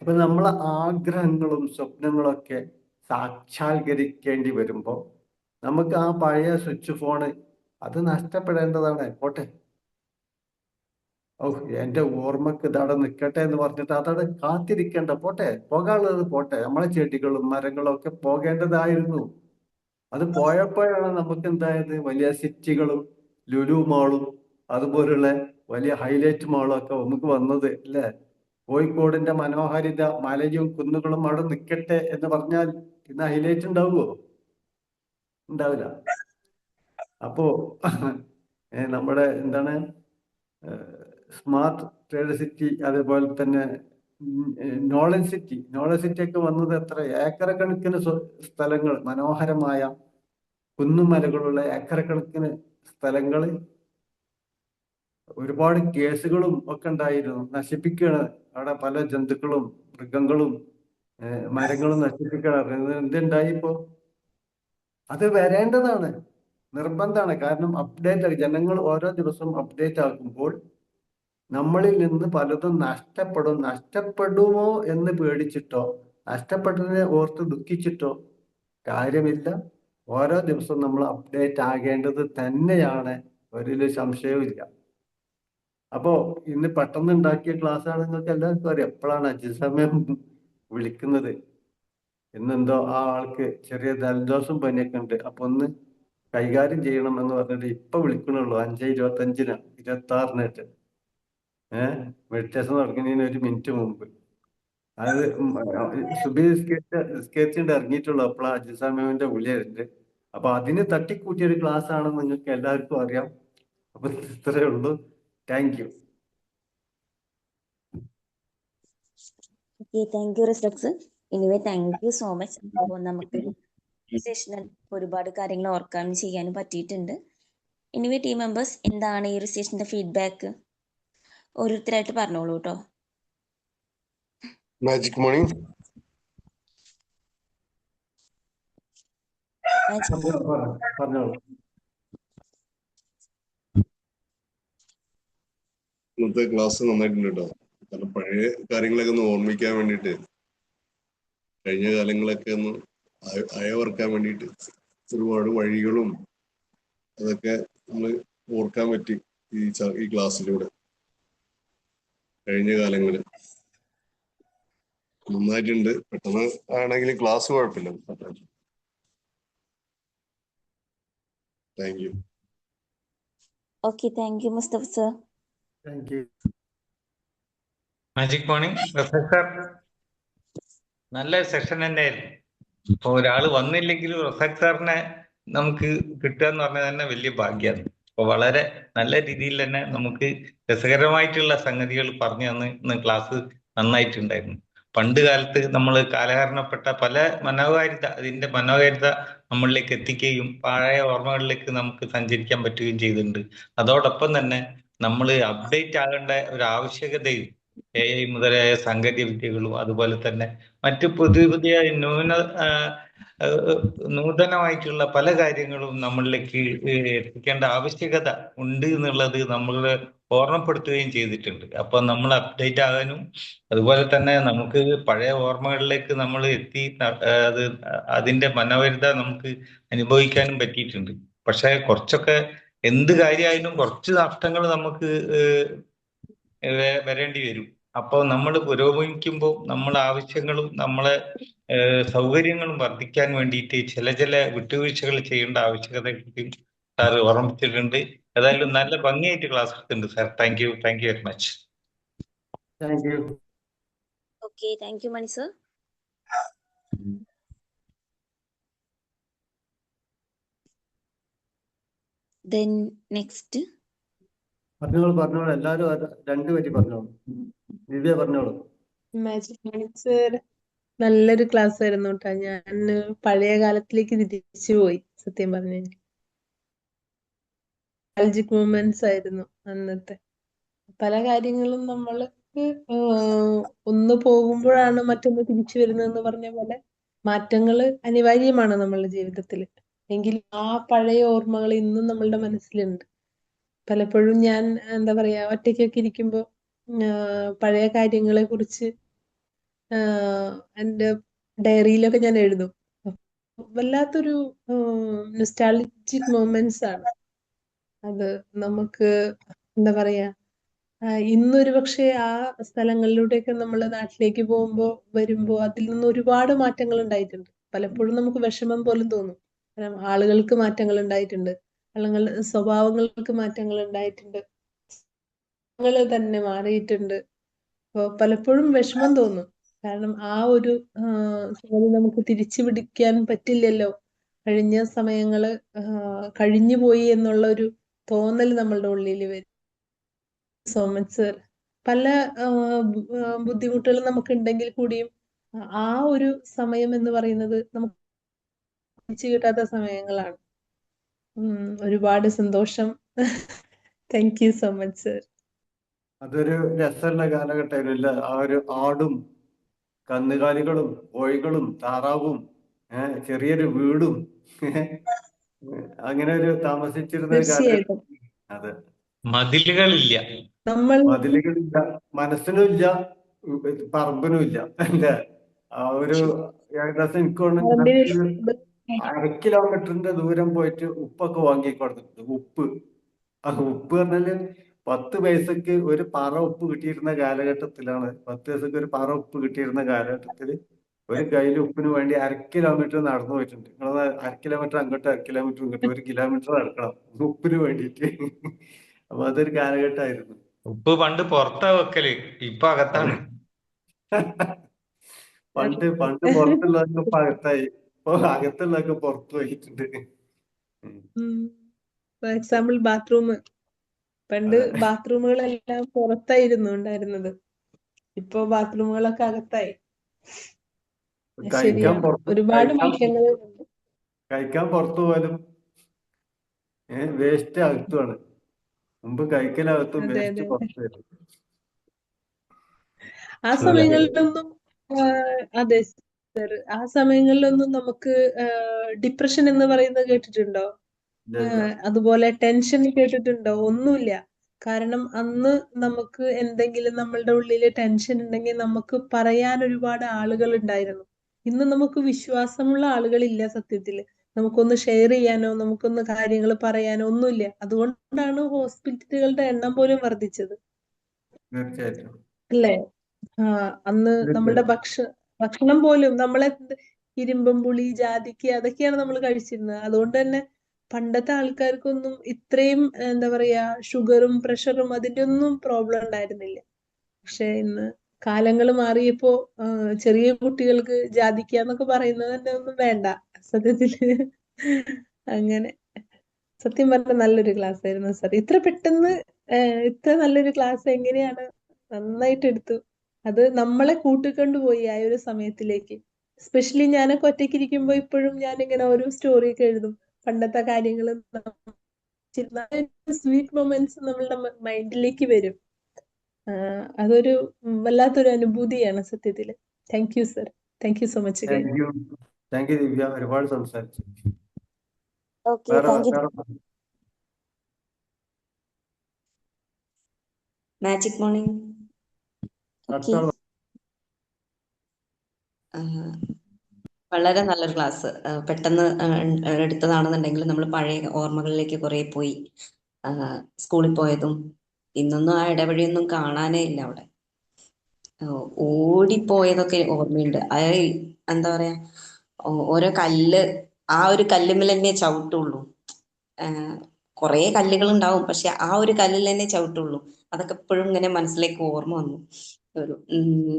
[SPEAKER 5] അപ്പൊ നമ്മളെ ആഗ്രഹങ്ങളും സ്വപ്നങ്ങളൊക്കെ സാക്ഷാത്കരിക്കേണ്ടി വരുമ്പോൾ നമുക്ക് ആ പഴയ സ്വിച്ച് ഫോണ് അത് നഷ്ടപ്പെടേണ്ടതാണ്. പോട്ടെ, എന്റെ ഓർമ്മക്ക് ഇതവിടെ നിൽക്കട്ടെ എന്ന് പറഞ്ഞിട്ട് അതവിടെ കാത്തിരിക്കേണ്ട. പോട്ടെ, പോകാനുള്ളത് പോട്ടെ. നമ്മളെ ചെടികളും മരങ്ങളും ഒക്കെ പോകേണ്ടതായിരുന്നു. അത് പോയപ്പോഴാണ് നമുക്ക് എന്തായത്? വലിയ സിറ്റികളും ലുലു മാളും അതുപോലുള്ള വലിയ ഹൈലൈറ്റ് മാളും ഒക്കെ നമുക്ക് വന്നത്, അല്ലേ? കോഴിക്കോടിന്റെ മനോഹാരിത, മലയും കുന്നുകളും അവിടെ നിൽക്കട്ടെ എന്ന് പറഞ്ഞാൽ ഇന്ന് ഹൈലൈറ്റ് ഉണ്ടാവുമോ? ഉണ്ടാവില്ല. അപ്പോ നമ്മുടെ എന്താണ് സ്മാർട്ട് ട്രേഡ് സിറ്റി, അതേപോലെ തന്നെ നോളജ് സിറ്റി ഒക്കെ വന്നത് എത്ര ഏക്കർ കണക്കിന് സ്ഥലങ്ങൾ, മനോഹരമായ കുന്നുമലകളുള്ള ഏക്കർ കണക്കിന് സ്ഥലങ്ങൾ, ഒരുപാട് കേസുകളും ഒക്കെ ഉണ്ടായിരുന്നു. നശിപ്പിക്കുകയാണ് അവിടെ പല ജന്തുക്കളും മൃഗങ്ങളും മരങ്ങളും നശിപ്പിക്കണം. എന്തുണ്ടായി ഇപ്പോ? അത് വരേണ്ടതാണ്, നിർബന്ധമാണ്. കാരണം അപ്ഡേറ്റ് ജനങ്ങൾ ഓരോ ദിവസവും അപ്ഡേറ്റ് ആക്കുമ്പോൾ നമ്മളിൽ നിന്ന് പലതും നഷ്ടപ്പെടുമോ എന്ന് പേടിച്ചിട്ടോ നഷ്ടപ്പെട്ടതിനെ ഓർത്ത് ദുഃഖിച്ചിട്ടോ കാര്യമില്ല. ഓരോ ദിവസവും നമ്മൾ അപ്ഡേറ്റ് ആകേണ്ടത് തന്നെയാണ്, ഒരു സംശയവും ഇല്ല. അപ്പോ ഇന്ന് പെട്ടെന്ന് ഉണ്ടാക്കിയ ക്ലാസ് ആണ്, നിങ്ങൾക്ക് എല്ലാവർക്കും അറിയാം. എപ്പോഴാണ് അജിസമയം വിളിക്കുന്നത്? ഇന്നെന്തോ ആ ആൾക്ക് ചെറിയ ജലദോഷം പനിയൊക്കെ ഉണ്ട്, അപ്പൊ ഒന്ന് കൈകാര്യം ചെയ്യണം എന്ന് പറഞ്ഞിട്ട് ഇപ്പൊ വിളിക്കണുള്ളൂ. 5:25 26 മെഡിറ്റേഷൻ തുടങ്ങുന്നതിന് 1 മിനിറ്റ് മുമ്പ്. അത് സുബി സ്കെച്ചിണ്ട് ഇറങ്ങിയിട്ടുള്ളൂ, അപ്പോഴാ അജിസമയമിന്റെ വിളി വരുന്നുണ്ട്. അപ്പൊ അതിന് തട്ടിക്കൂട്ടിയൊരു ക്ലാസ് ആണെന്ന് നിങ്ങൾക്ക് എല്ലാവർക്കും അറിയാം. അപ്പൊ ഇത്രയേ ഉള്ളൂ. Thank you.
[SPEAKER 1] Okay, thank you റിസക്സ്. Anyway thank you so much. അപ്പോൾ നമുക്ക് സെഷനിൽ ഒരുപാട് കാര്യങ്ങൾ ഓർക്കാനും ചെയ്യാനും പറ്റിയിട്ടുണ്ട്. എനിവേ ടീം മെമ്പേഴ്സ്, എന്താണ് ഈ ഒരു സെഷന്റെ ഫീഡ്ബാക്ക്? ഓരോരുത്തരായിട്ട് പറഞ്ഞോളൂ കേട്ടോ.
[SPEAKER 4] Magic morning.
[SPEAKER 5] പറഞ്ഞോളൂ.
[SPEAKER 4] ഇന്നത്തെ ക്ലാസ് നന്നായിട്ടുണ്ട് കേട്ടോ. കാരണം പഴയ കാര്യങ്ങളൊക്കെ ഒന്ന് ഓർമ്മിക്കാൻ വേണ്ടിയിട്ട്, കഴിഞ്ഞ കാലങ്ങളൊക്കെ ഒന്ന് അയവർക്കാൻ വേണ്ടിയിട്ട് ഒരുപാട് വഴികളും അതൊക്കെ നമ്മൾ ഓർക്കാൻ പറ്റി ഈ ക്ലാസ്സിലൂടെ. കഴിഞ്ഞ കാലങ്ങള് നന്നായിട്ടുണ്ട്. പെട്ടെന്ന് ആണെങ്കിൽ ക്ലാസ് കുഴപ്പമില്ല. Thank you.
[SPEAKER 1] Okay, thank you Mustafa sir.
[SPEAKER 5] Thank you.
[SPEAKER 3] Magic morning professor, നല്ല സെഷൻ തന്നെയായിരുന്നു. ഇപ്പൊ ഒരാള് വന്നില്ലെങ്കിലും റസാഖ് സാറിനെ നമുക്ക് കിട്ടുക എന്ന് പറഞ്ഞാൽ തന്നെ വലിയ ഭാഗ്യമാണ്. അപ്പൊ വളരെ നല്ല രീതിയിൽ തന്നെ നമുക്ക് രസകരമായിട്ടുള്ള സംഗതികൾ പറഞ്ഞു തന്ന് ഇന്ന് ക്ലാസ് നന്നായിട്ടുണ്ടായിരുന്നു. പണ്ട് കാലത്ത് നമ്മൾ കാലഹരണപ്പെട്ട പല അതിന്റെ മനോഹാരിത നമ്മളിലേക്ക് എത്തിക്കുകയും പഴയ ഓർമ്മകളിലേക്ക് നമുക്ക് സഞ്ചരിക്കാൻ പറ്റുകയും ചെയ്തിട്ടുണ്ട്. അതോടൊപ്പം തന്നെ നമ്മൾ അപ്ഡേറ്റ് ആകേണ്ട ഒരു ആവശ്യകതയും AI മുതലായ സാങ്കേതിക വിദ്യകളും അതുപോലെ തന്നെ മറ്റു പുതിയ നൂതനമായിട്ടുള്ള പല കാര്യങ്ങളും നമ്മളിലേക്ക് എത്തിക്കേണ്ട ആവശ്യകത ഉണ്ട് എന്നുള്ളത് നമ്മൾ ഓർമ്മപ്പെടുത്തുകയും ചെയ്തിട്ടുണ്ട്. അപ്പൊ നമ്മൾ അപ്ഡേറ്റ് ആകാനും അതുപോലെ തന്നെ നമുക്ക് പഴയ ഓർമ്മകളിലേക്ക് നമ്മൾ എത്തി അതിന്റെ മനോഹാരിത നമുക്ക് അനുഭവിക്കാനും പറ്റിയിട്ടുണ്ട്. പക്ഷെ കുറച്ചൊക്കെ എന്ത് കാര്യമായാലും കുറച്ച് നഷ്ടങ്ങൾ നമുക്ക് വരേണ്ടി വരും. അപ്പോൾ നമ്മൾ പുരോഗമിക്കുമ്പോൾ നമ്മളെ ആവശ്യങ്ങളും നമ്മളെ സൗകര്യങ്ങളും വർദ്ധിക്കാൻ വേണ്ടിയിട്ട് ചില വിട്ടുവീഴ്ചകൾ ചെയ്യേണ്ട ആവശ്യകതയും സാർ ഓർമ്മിച്ചിട്ടുണ്ട്. ഏതായാലും നല്ല ഭംഗിയായിട്ട് ക്ലാസ് എടുത്തിട്ടുണ്ട് sir. Thank you very much.
[SPEAKER 5] Thank you.
[SPEAKER 1] Okay, thank you Mani sir. Then next
[SPEAKER 5] പറഞ്ഞോളൂ. എല്ലാവരും 2 വരി പറഞ്ഞോളൂ. ദിവ്യ പറഞ്ഞോളൂ.
[SPEAKER 2] മാജിക് മോർണിംഗ് സർ, നല്ലൊരു ക്ലാസ് ആയിരുന്നു കേട്ടോ. ഞാൻ പഴയ കാലത്തിലേക്ക് തിരിച്ചു പോയി. സത്യം പറഞ്ഞു കഴിഞ്ഞാൽ മാജിക് മൂമെന്റ്സ് ആയിരുന്നു അന്നത്തെ. പല കാര്യങ്ങളും നമ്മൾക്ക് ഒന്ന് പോകുമ്പോഴാണ് മറ്റൊന്ന് തിരിച്ചു വരുന്നതെന്ന് പറഞ്ഞ പോലെ മാറ്റങ്ങൾ അനിവാര്യമാണ് നമ്മളുടെ ജീവിതത്തിൽ. എങ്കിലും ആ പഴയ ഓർമ്മകൾ ഇന്നും നമ്മളുടെ മനസ്സിലുണ്ട്. പലപ്പോഴും ഞാൻ എന്താ പറയാ, ഒറ്റയ്ക്കൊക്കെ ഇരിക്കുമ്പോൾ പഴയ കാര്യങ്ങളെ കുറിച്ച് എൻ്റെ ഡയറിയിലൊക്കെ ഞാൻ എഴുതും. വല്ലാത്തൊരു നൊസ്റ്റാൾജിക് മൊമെന്റ്സ് ആണ് അത്. നമുക്ക് എന്താ പറയാ, ഇന്നൊരു പക്ഷെ ആ സ്ഥലങ്ങളിലൂടെയൊക്കെ നമ്മൾ നാട്ടിലേക്ക് വരുമ്പോ അതിൽ നിന്ന് ഒരുപാട് മാറ്റങ്ങൾ ഉണ്ടായിട്ടുണ്ട്. പലപ്പോഴും നമുക്ക് വിഷമം പോലും തോന്നും. കാരണം ആളുകൾക്ക് മാറ്റങ്ങൾ ഉണ്ടായിട്ടുണ്ട്, അല്ലെങ്കിൽ സ്വഭാവങ്ങൾക്ക് മാറ്റങ്ങൾ ഉണ്ടായിട്ടുണ്ട്, തന്നെ മാറിയിട്ടുണ്ട്. അപ്പോൾ പലപ്പോഴും വിഷമം തോന്നും. കാരണം ആ ഒരു സംഗതി നമുക്ക് തിരിച്ചു പിടിക്കാൻ പറ്റില്ലല്ലോ, കഴിഞ്ഞ സമയങ്ങള് കഴിഞ്ഞു പോയി എന്നുള്ള ഒരു തോന്നൽ നമ്മളുടെ ഉള്ളിൽ വരും. So much sir. പല ബുദ്ധിമുട്ടുകളും നമുക്ക് ഉണ്ടെങ്കിൽ കൂടിയും ആ ഒരു സമയം എന്ന് പറയുന്നത് നമുക്ക് തിരിച്ചു കിട്ടാത്ത സമയങ്ങളാണ്. ഒരുപാട് സന്തോഷം. Thank you so much sir.
[SPEAKER 5] അതൊരു രസമുള്ള കാലഘട്ടമായിരുന്നില്ല. ആ ഒരു ആടും കന്നുകാലികളും കോഴികളും താറാവും ചെറിയൊരു വീടും അങ്ങനെ ഒരു താമസിച്ചിരുന്ന ഒരു കാലഘട്ടം.
[SPEAKER 2] തീർച്ചയായിട്ടും
[SPEAKER 5] അതെ,
[SPEAKER 3] മതിലുകളില്ല.
[SPEAKER 2] നമ്മൾ
[SPEAKER 5] മതിലുകളില്ല, മനസ്സിനും ഇല്ല, പറമ്പിനും ഇല്ല അല്ലേ. ആ ഒരു ഏകദേശം എനിക്ക് തോന്നുന്നു
[SPEAKER 2] പറമ്പിൽ
[SPEAKER 5] ഞങ്ങൾക്ക് 1/2 കിലോമീറ്ററിന്റെ ദൂരം പോയിട്ട് ഉപ്പൊക്കെ വാങ്ങിക്കൊടുത്തിട്ടുണ്ട്. ഉപ്പ്, ആ ഉപ്പ് പറഞ്ഞാല് 10 പൈസക്ക് ഒരു പറ ഉപ്പ് കിട്ടിയിരുന്ന കാലഘട്ടത്തിലാണ്. 10 പൈസക്ക് ഒരു പറ ഉപ്പ് കിട്ടിയിരുന്ന കാലഘട്ടത്തിൽ ഒരു കയ്യിൽ ഉപ്പിന് വേണ്ടി 1/2 കിലോമീറ്റർ നടന്നു പോയിട്ടുണ്ട്. നിങ്ങൾ 1/2 കിലോമീറ്റർ അങ്ങോട്ട് 1/2 കിലോമീറ്റർ ഇങ്ങോട്ട് 1 കിലോമീറ്റർ നടക്കണം ഉപ്പിന് വേണ്ടിയിട്ട്. അപ്പൊ അതൊരു കാലഘട്ടമായിരുന്നു.
[SPEAKER 3] ഉപ്പ് പണ്ട് പുറത്താ വെക്കല്, ഇപ്പൊ അകത്താണ്.
[SPEAKER 5] പണ്ട് പുറത്തുള്ളതൊക്കെ ഇപ്പൊ അകത്തായി, ഇപ്പൊ അകത്തുള്ളതൊക്കെ പുറത്തു പോയിട്ടുണ്ട്.
[SPEAKER 2] For example bathroom. പണ്ട്
[SPEAKER 5] അതെ.
[SPEAKER 2] ബാത്റൂമുകളെല്ലാം പുറത്തായിരുന്നു ഉണ്ടായിരുന്നത്. ഇപ്പൊ ബാത്റൂമുകളൊക്കെ അകത്തായി.
[SPEAKER 5] കഴിക്കാൻ
[SPEAKER 2] ശരിയാണ്.
[SPEAKER 5] പുറത്ത്
[SPEAKER 2] ഒരുപാട് മാറ്റങ്ങൾ
[SPEAKER 5] കഴിക്കാൻ പുറത്തു പോയാലും വേസ്റ്റ് അകത്തുമാണ്. മുമ്പ് കഴിക്കലകത്തും
[SPEAKER 2] അതെ
[SPEAKER 5] വേസ്റ്റ്
[SPEAKER 2] അതെ
[SPEAKER 5] പുറത്തു വരും.
[SPEAKER 2] ആ സമയങ്ങളിലൊന്നും അതെ സർ, ആ സമയങ്ങളിലൊന്നും നമുക്ക് ഡിപ്രഷൻ എന്ന് പറയുന്നത് കേട്ടിട്ടുണ്ടോ?
[SPEAKER 5] ഇല്ല.
[SPEAKER 2] അതുപോലെ ടെൻഷൻ കേട്ടിട്ടുണ്ടോ? ഒന്നുമില്ല. കാരണം അന്ന് നമുക്ക് എന്തെങ്കിലും നമ്മളുടെ ഉള്ളില് ടെൻഷൻ ഉണ്ടെങ്കിൽ നമുക്ക് പറയാൻ ഒരുപാട് ആളുകൾ ഉണ്ടായിരുന്നു. ഇന്ന് നമുക്ക് വിശ്വാസമുള്ള ആളുകളില്ല സത്യത്തില്. നമുക്കൊന്ന് ഷെയർ ചെയ്യാനോ നമുക്കൊന്ന് കാര്യങ്ങൾ പറയാനോ ഒന്നുമില്ല. അതുകൊണ്ടാണ് ഹോസ്പിറ്റലുകളുടെ എണ്ണം പോലും വർദ്ധിച്ചത്,
[SPEAKER 5] തീർച്ചയായിട്ടും.
[SPEAKER 2] അല്ലേ? അന്ന് നമ്മളുടെ ഭക്ഷണം പോലും നമ്മളെ ഇരുമ്പം പുളി ജാതിക്ക അതൊക്കെയാണ് നമ്മൾ കഴിച്ചിരുന്നത്. അതുകൊണ്ട് തന്നെ പണ്ടത്തെ ആൾക്കാർക്കൊന്നും ഇത്രയും എന്താ പറയാ ഷുഗറും പ്രഷറും അതിന്റെ ഒന്നും പ്രോബ്ലം ഉണ്ടായിരുന്നില്ല. പക്ഷെ ഇന്ന് കാലങ്ങൾ മാറിയപ്പോ ചെറിയ കുട്ടികൾക്ക് ജാതിക്ക എന്നൊക്കെ പറയുന്നത് തന്നെ ഒന്നും വേണ്ട സത്യത്തില്. അങ്ങനെ സത്യം പറഞ്ഞ നല്ലൊരു ക്ലാസ് ആയിരുന്നു സർ. ഇത്ര പെട്ടെന്ന് ഇത്ര നല്ലൊരു ക്ലാസ് എങ്ങനെയാണ് നന്നായിട്ട് എടുത്തു. അത് നമ്മളെ കൂട്ടിക്കൊണ്ടുപോയി ആ ഒരു സമയത്തിലേക്ക്. എസ്പെഷ്യലി ഞാനൊക്കെ ഒറ്റയ്ക്ക് ഇരിക്കുമ്പോ ഇപ്പോഴും ഞാൻ ഇങ്ങനെ ഓരോ സ്റ്റോറി ഒക്കെ എഴുതും. പണ്ടത്തെ കാര്യങ്ങൾ സ്വീറ്റ് മൊമെന്റ്സ് നമ്മളുടെ മൈൻഡിലേക്ക് വരും. അതൊരു വല്ലാത്തൊരു അനുഭൂതിയാണ് സത്യത്തില്. Thank you sir. Thank you so much.
[SPEAKER 5] Thank you Divya, ഒരുപാട് സംസാരിച്ചു.
[SPEAKER 1] ഓക്കെ,
[SPEAKER 5] വേറെ
[SPEAKER 1] താങ്ക് യു.
[SPEAKER 5] വേറെ
[SPEAKER 1] മാജിക് മോർണിംഗ്. ഓക്കെ,
[SPEAKER 6] വളരെ നല്ലൊരു ക്ലാസ്. പെട്ടെന്ന് എടുത്തതാണെന്നുണ്ടെങ്കിൽ നമ്മൾ പഴയ ഓർമ്മകളിലേക്ക് കുറെ പോയി. സ്കൂളിൽ പോയതും ഇന്നൊന്നും ആ ഇടവഴിയൊന്നും കാണാനേ ഇല്ല അവിടെ. ഓടിപ്പോയതൊക്കെ ഓർമ്മയുണ്ട്. അത് എന്താ പറയാ, ഓരോ കല്ല്, ആ ഒരു കല്ലുമ്മൽ തന്നെ ചവിട്ടുള്ളൂ. കുറെ കല്ലുകൾ ഉണ്ടാവും, പക്ഷെ ആ ഒരു കല്ലിൽ തന്നെ ചവിട്ടുള്ളൂ. അതൊക്കെ എപ്പോഴും ഇങ്ങനെ മനസ്സിലേക്ക് ഓർമ്മ വന്നു.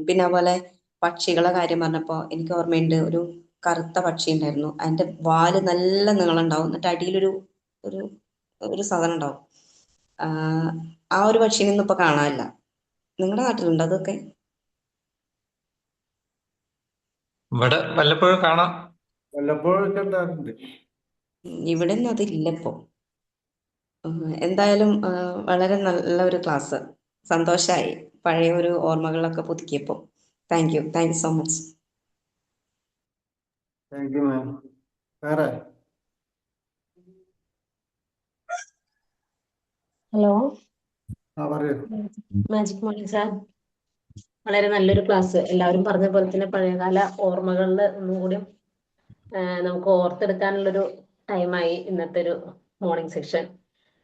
[SPEAKER 6] പിന്നെ അതുപോലെ പക്ഷികളെ കാര്യം പറഞ്ഞപ്പോ എനിക്ക് ഓർമ്മയുണ്ട്, ഒരു കറുത്ത പക്ഷി ഉണ്ടായിരുന്നു. അതിന്റെ വാല് നല്ല നീളം ഉണ്ടാവും, എന്നിട്ട് അടിയിലൊരു ഒരു ഒരു സാധനം ഉണ്ടാവും. ആ ഒരു പക്ഷിയൊന്നും ഇപ്പൊ കാണാനില്ല. നിങ്ങളുടെ നാട്ടിലുണ്ടോ അതൊക്കെ?
[SPEAKER 3] ഇവിടെ വല്ലപ്പോഴും കാണാം.
[SPEAKER 5] വല്ലപ്പോഴൊക്കെ ഉണ്ടാകുന്നുണ്ട്.
[SPEAKER 6] ഇവിടെ ഒന്നും അതില്ല ഇപ്പോ. എന്തായാലും വളരെ നല്ല ഒരു ക്ലാസ്. സന്തോഷായി പഴയ ഒരു ഓർമ്മകളൊക്കെ പുതുക്കിയപ്പോ. Thank you so much.
[SPEAKER 5] Thank you ma'am. വേറെ
[SPEAKER 7] ഹലോ,
[SPEAKER 5] പറയൂ.
[SPEAKER 7] Magic morning sir. വളരെ നല്ലൊരു ക്ലാസ്. എല്ലാവരും പറഞ്ഞ പോലെ തന്നെ പഴയകാല ഓർമ്മകളിൽ ഒന്നും കൂടി നമുക്ക് ഓർത്തെടുക്കാനുള്ളൊരു ടൈമായി ഇന്നത്തെ ഒരു മോർണിംഗ് സെക്ഷൻ.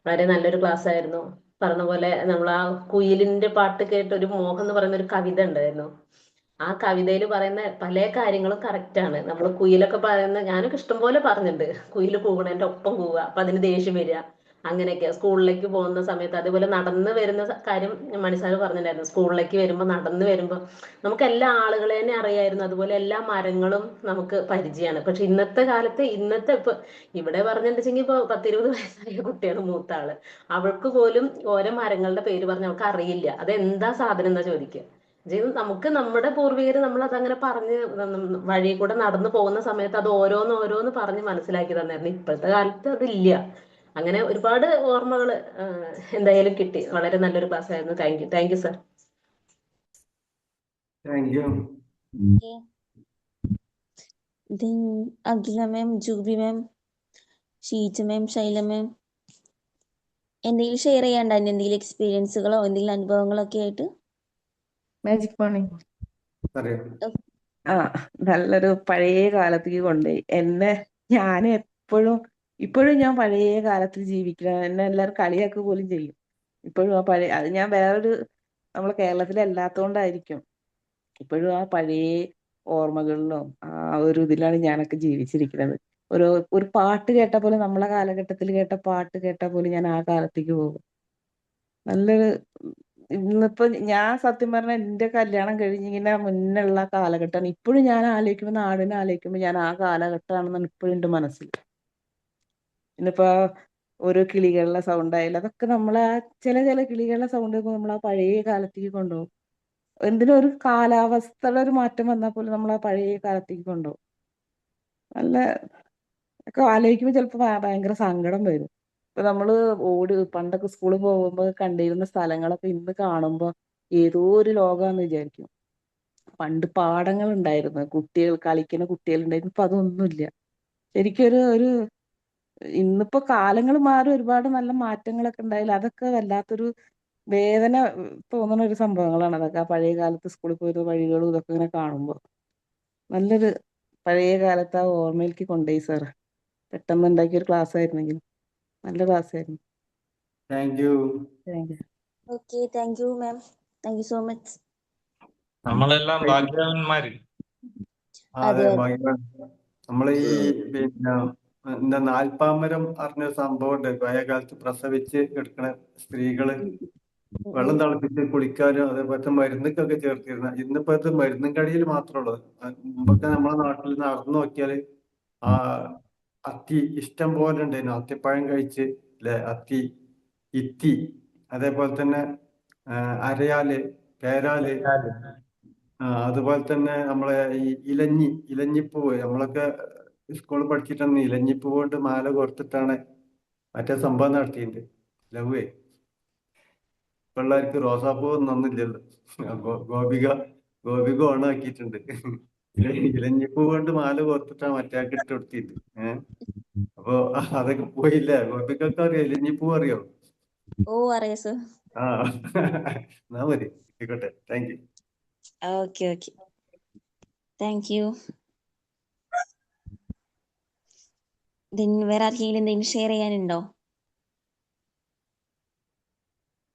[SPEAKER 7] വളരെ നല്ലൊരു ക്ലാസ് ആയിരുന്നു. പറഞ്ഞ പോലെ നമ്മൾ ആ കുയിലിന്റെ പാട്ട് കേട്ട് ഒരു മോഹം എന്ന് പറയുന്ന ഒരു കവിത ഉണ്ടായിരുന്നു. ആ കവിതയിൽ പറയുന്ന പല കാര്യങ്ങളും കറക്റ്റാണ്. നമ്മൾ കുയിലൊക്കെ പറയുന്ന, ഞാനൊക്കെ ഇഷ്ടംപോലെ പറഞ്ഞിട്ടുണ്ട്. കുയിൽ കൂവണേന്റെ ഒപ്പം കൂവുക, അപ്പൊ അതിന് ദേഷ്യം വരിക, അങ്ങനെയൊക്കെ. സ്കൂളിലേക്ക് പോകുന്ന സമയത്ത് അതുപോലെ നടന്ന് വരുന്ന കാര്യം മണിസാർ പറഞ്ഞിട്ടുണ്ടായിരുന്നു. സ്കൂളിലേക്ക് വരുമ്പോൾ നടന്ന് വരുമ്പോൾ നമുക്ക് എല്ലാ ആളുകളെ തന്നെ അറിയായിരുന്നു, അതുപോലെ എല്ലാ മരങ്ങളും നമുക്ക് പരിചയമാണ്. പക്ഷെ ഇന്നത്തെ കാലത്ത് ഇപ്പൊ ഇവിടെ പറഞ്ഞിട്ടുണ്ടെങ്കിൽ ഇപ്പൊ 10-20 വയസ്സായ കുട്ടിയാണ് മൂത്ത ആള്. അവൾക്ക് പോലും ഓരോ മരങ്ങളുടെ പേര് പറഞ്ഞ് അവൾക്ക് അറിയില്ല. അതെന്താ സാധനം എന്നാ ചോദിക്കുക. നമുക്ക് നമ്മുടെ പൂർവികര് നമ്മൾ അതങ്ങനെ പറഞ്ഞ് വഴി കൂടെ നടന്നു പോകുന്ന സമയത്ത് അത് ഓരോന്ന് പറഞ്ഞ് മനസ്സിലാക്കി തന്നായിരുന്നു. ഇപ്പോഴത്തെ കാലത്ത് അതില്ല. അങ്ങനെ ഒരുപാട് ഓർമ്മകൾ എന്തായാലും കിട്ടി. വളരെ നല്ലൊരു ക്ലാസ് ആയിരുന്നു. Thank you sir.
[SPEAKER 5] Thank you.
[SPEAKER 1] Okay. Then Agila ma'am, Jubi ma'am, Sheeja ma'am, Shaila ma'am, എന്തെങ്കിലും ഷെയർ ചെയ്യാണ്ടോ? എന്തെങ്കിലും എക്സ്പീരിയൻസുകളോ എന്തെങ്കിലും അനുഭവങ്ങളോ ഒക്കെ ആയിട്ട്?
[SPEAKER 8] Magic morning.
[SPEAKER 5] പറയൂ.
[SPEAKER 8] ആ, നല്ലൊരു പഴയ കാലത്തേക്ക് കൊണ്ടുപോയി എന്നെ. ഞാൻ ഇപ്പോഴും ഞാൻ പഴയ കാലത്തിൽ ജീവിക്കണം. എന്നെ എല്ലാവരും കളിയാക്കുക പോലും ചെയ്യും. ഇപ്പോഴും ആ പഴയ അത് ഞാൻ നമ്മളെ കേരളത്തിലല്ലാത്തോണ്ടായിരിക്കും. ഇപ്പോഴും ആ പഴയ ഓർമ്മകളിലും ആ ഒരു ഇതിലാണ് ഞാനൊക്കെ ജീവിച്ചിരിക്കുന്നത്. ഒരു പാട്ട് കേട്ട പോലെ, നമ്മളെ കാലഘട്ടത്തിൽ കേട്ട പാട്ട് കേട്ട പോലെ ഞാൻ ആ കാലത്തേക്ക് പോകും. നല്ലൊരു ഇന്നിപ്പോ ഞാൻ സത്യം പറഞ്ഞ എന്റെ കല്യാണം കഴിഞ്ഞിങ്ങനെ മുന്നുള്ള കാലഘട്ടമാണ്. ഇപ്പോഴും ഞാൻ ആലോചിക്കുമ്പോൾ, നാടിനെ ആലോചിക്കുമ്പോൾ ഞാൻ ആ കാലഘട്ടമാണെന്നാണ് ഇപ്പോഴും എന്റെ മനസ്സിൽ. ഇന്നിപ്പോ ഓരോ കിളികളുടെ സൗണ്ട് ആയാലും അതൊക്കെ നമ്മളെ ചില കിളികളുടെ സൗണ്ട് ഒക്കെ നമ്മൾ ആ പഴയ കാലത്തേക്ക് കൊണ്ടുപോകും. എന്തിനും ഒരു കാലാവസ്ഥയുടെ ഒരു മാറ്റം വന്നാൽ പോലും നമ്മൾ ആ പഴയ കാലത്തേക്ക് കൊണ്ടുപോകും. നല്ല ഒക്കെ ആലോചിക്കുമ്പോൾ ചിലപ്പോൾ ഭയങ്കര സങ്കടം വരും. ഇപ്പൊ നമ്മള് പണ്ടൊക്കെ സ്കൂളിൽ പോകുമ്പോൾ കണ്ടിരുന്ന സ്ഥലങ്ങളൊക്കെ ഇന്ന് കാണുമ്പോൾ ഏതോ ഒരു ലോകമാണെന്ന് വിചാരിക്കും. പണ്ട് പാടങ്ങൾ ഉണ്ടായിരുന്നു, കുട്ടികൾ കളിക്കുന്ന കുട്ടികളുണ്ടായിരുന്നു. ഇപ്പൊ അതൊന്നുമില്ല. ശരിക്കും ഒരു ഇന്നിപ്പോ കാലങ്ങൾ മാറി ഒരുപാട് നല്ല മാറ്റങ്ങളൊക്കെ ഉണ്ടായാലും അതൊക്കെ വല്ലാത്തൊരു വേദന തോന്നുന്ന ഒരു സംഭവങ്ങളാണ് അതൊക്കെ. ആ പഴയ കാലത്ത് സ്കൂളിൽ പോയിരുന്ന വഴികളും ഇതൊക്കെ ഇങ്ങനെ കാണുമ്പോൾ നല്ലൊരു പഴയ കാലത്ത് ആ ഓർമ്മയിലേക്ക് കൊണ്ടുപോയി സാർ. പെട്ടെന്ന് ഉണ്ടാക്കിയ ഒരു ക്ലാസ് ആയിരുന്നെങ്കിൽ നല്ല ക്ലാസ് ആയിരുന്നു.
[SPEAKER 5] Thank U.
[SPEAKER 8] Thank you.
[SPEAKER 1] Okay, thank you ma'am, thank you so much.
[SPEAKER 3] നമ്മളെല്ലാം ഭാഗ്യവാന്മാര്.
[SPEAKER 5] അതെ,
[SPEAKER 1] അതെ.
[SPEAKER 5] നമ്മൾ ഈ പിന്നെ എന്താ നാൽപ്പാമരം അറിഞ്ഞൊരു സംഭവം ഉണ്ട്. പഴയ കാലത്ത് പ്രസവിച്ച് കിടക്കുന്ന സ്ത്രീകള് വെള്ളം തിളപ്പിച്ച് കുളിക്കാനും അതേപോലത്തെ മരുന്നൊക്കെ ചേർത്തിരുന്ന. ഇന്നിപ്പോ അത് മരുന്നും കടിയിൽ മാത്രമേ ഉള്ളൂ. മുമ്പൊക്കെ നമ്മളെ നാട്ടിൽ നടന്നു നോക്കിയാല് ആ അത്തി ഇഷ്ടം പോലെ ഉണ്ടായിരുന്നു. അത്തിപ്പഴം കഴിച്ച് അല്ലെ, ഇത്തി, അതേപോലെ തന്നെ അരയാല്, പേരാല്, അതുപോലെ തന്നെ നമ്മളെ ഈ ഇലഞ്ഞിപ്പൂവ്, നമ്മളൊക്കെ സ്കൂളിൽ പഠിച്ചിട്ടന്ന് ഇലഞ്ഞിപ്പൂവ് കൊണ്ട് മാല കോർത്തിട്ടാണ് മറ്റേ സംഭവം നടത്തിയിട്ടുണ്ട്. ലവ്വേ പിള്ളേർക്ക് റോസാപ്പൂവ് നന്നില്ലല്ലോ. ഗോപിക ഓണാക്കിയിട്ടുണ്ട്. ഇലഞ്ഞിപ്പൂ കൊണ്ട് മാല കോർത്തിട്ടാണ് മറ്റേ ഇട്ട് കൊടുത്തിട്ട്. അപ്പൊ അതൊക്കെ പോയില്ല. ഗോപികൊക്കെ അറിയോ? ഇലഞ്ഞിപ്പൂ അറിയോ?
[SPEAKER 1] ഓ, അറിയാം സർ.
[SPEAKER 5] ആ എന്നാ മതി, ആയിക്കോട്ടെ. Thank you.
[SPEAKER 1] Okay okay, thank you. വേറെ ആർക്കെങ്കിലും എന്തെങ്കിലും ഷെയർ ചെയ്യാനുണ്ടോ?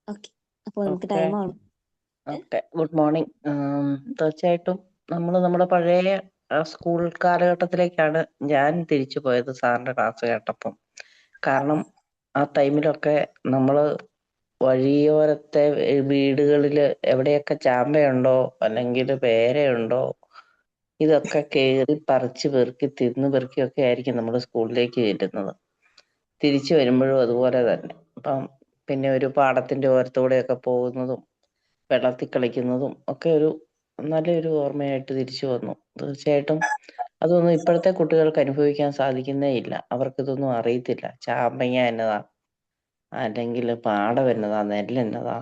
[SPEAKER 1] ഓക്കെ, അപ്പോൾ നമുക്ക് ടൈം ആണ്.
[SPEAKER 8] Good morning. തീർച്ചയായിട്ടും നമ്മുടെ പഴയ സ്കൂൾ കാലഘട്ടത്തിലേക്കാണ് ഞാൻ തിരിച്ചു പോയത് സാറിന്റെ ക്ലാസ് കേട്ടപ്പം. കാരണം ആ ടൈമിലൊക്കെ നമ്മള് വഴിയോരത്തെ വീടുകളിൽ എവിടെയൊക്കെ ചാമ്പയുണ്ടോ അല്ലെങ്കിൽ പേരയുണ്ടോ ഇതൊക്കെ കയറി പറിച്ച് പെറുക്കി തിന്ന് പെറുക്കിയൊക്കെ ആയിരിക്കും നമ്മൾ സ്കൂളിലേക്ക് ചെല്ലുന്നത്. തിരിച്ചു വരുമ്പോഴും അതുപോലെ തന്നെ. പിന്നെ ഒരു പാടത്തിന്റെ ഓരത്തൂടെയൊക്കെ പോകുന്നതും വെള്ളത്തിൽ കളിക്കുന്നതും ഒക്കെ നല്ലൊരു ഓർമ്മയായിട്ട് തിരിച്ചു വന്നു. തീർച്ചയായിട്ടും അതൊന്നും ഇപ്പോഴത്തെ കുട്ടികൾക്ക് അനുഭവിക്കാൻ സാധിക്കുന്നേ ഇല്ല. അവർക്കിതൊന്നും അറിയത്തില്ല. ചാമ്പങ്ങ എന്നതാ, അല്ലെങ്കിൽ പാടം എന്നതാ, നെല്ല് എന്നതാ,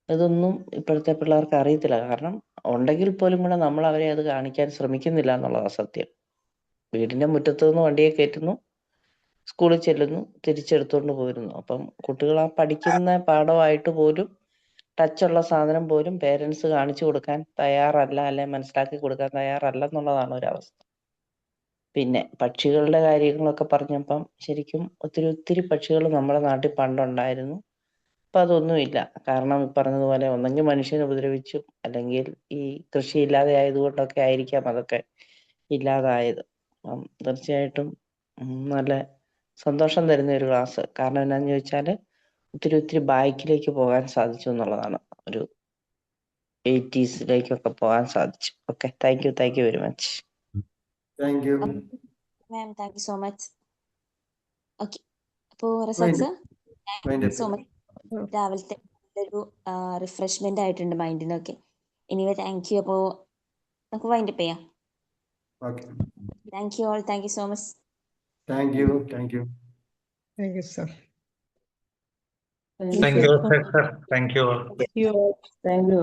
[SPEAKER 8] ഇതൊന്നും ഇപ്പോഴത്തെ പിള്ളേർക്ക് അറിയത്തില്ല. കാരണം ഉണ്ടെങ്കിൽ പോലും കൂടെ നമ്മൾ അവരെ അത് കാണിക്കാൻ ശ്രമിക്കുന്നില്ല എന്നുള്ളതാണ് സത്യം. വീടിന്റെ മുറ്റത്ത് നിന്ന് വണ്ടിയെ കയറ്റുന്നു, സ്കൂളിൽ ചെല്ലുന്നു, തിരിച്ചെടുത്തോണ്ട് പോരുന്നു. അപ്പം കുട്ടികൾ ആ പഠിക്കുന്ന പാഠമായിട്ട് പോലും ടച്ചുള്ള സാധനം പോലും പേരൻസ് കാണിച്ചു കൊടുക്കാൻ തയ്യാറല്ല, അല്ലെ മനസ്സിലാക്കി കൊടുക്കാൻ തയ്യാറല്ല എന്നുള്ളതാണ് ഒരവസ്ഥ. പിന്നെ പക്ഷികളുടെ കാര്യങ്ങളൊക്കെ പറഞ്ഞപ്പം ശരിക്കും ഒത്തിരി പക്ഷികൾ നമ്മുടെ നാട്ടിൽ പണ്ടുണ്ടായിരുന്നു. ഇപ്പൊ അതൊന്നുമില്ല. കാരണം ഈ പറഞ്ഞതുപോലെ ഒന്നെങ്കിൽ മനുഷ്യനെ ഉപദ്രവിച്ചും അല്ലെങ്കിൽ ഈ കൃഷി ഇല്ലാതെ ആയതുകൊണ്ടൊക്കെ ആയിരിക്കാം അതൊക്കെ ഇല്ലാതായത്. തീർച്ചയായിട്ടും നല്ല സന്തോഷം തരുന്ന ഒരു ക്ലാസ്. കാരണം എന്താണെന്ന് ചോദിച്ചാൽ ഒത്തിരി ബാക്കിലേക്ക് പോകാൻ സാധിച്ചു എന്നുള്ളതാണ്. ഒരു 80s പോകാൻ സാധിച്ചു. Okay, thank you very much.
[SPEAKER 5] Thank you
[SPEAKER 1] ma'am, thank you so much. Okay, അപ്പോൾ Razak sir, thank you so much. രാവിലത്തെ ഒരു റിഫ്രഷ്മെന്റ് ആയിട്ടുണ്ട് മൈൻഡിനൊക്കെ. Anyway thank U. അപ്പോൾ നമുക്ക് വൈൻഡപ്പ് ചെയ്യാം.
[SPEAKER 5] Okay,
[SPEAKER 1] thank you all, thank you so much.
[SPEAKER 5] Thank U.
[SPEAKER 2] Thank you sir.
[SPEAKER 3] Thank you sir. Thank U.
[SPEAKER 8] Thank you.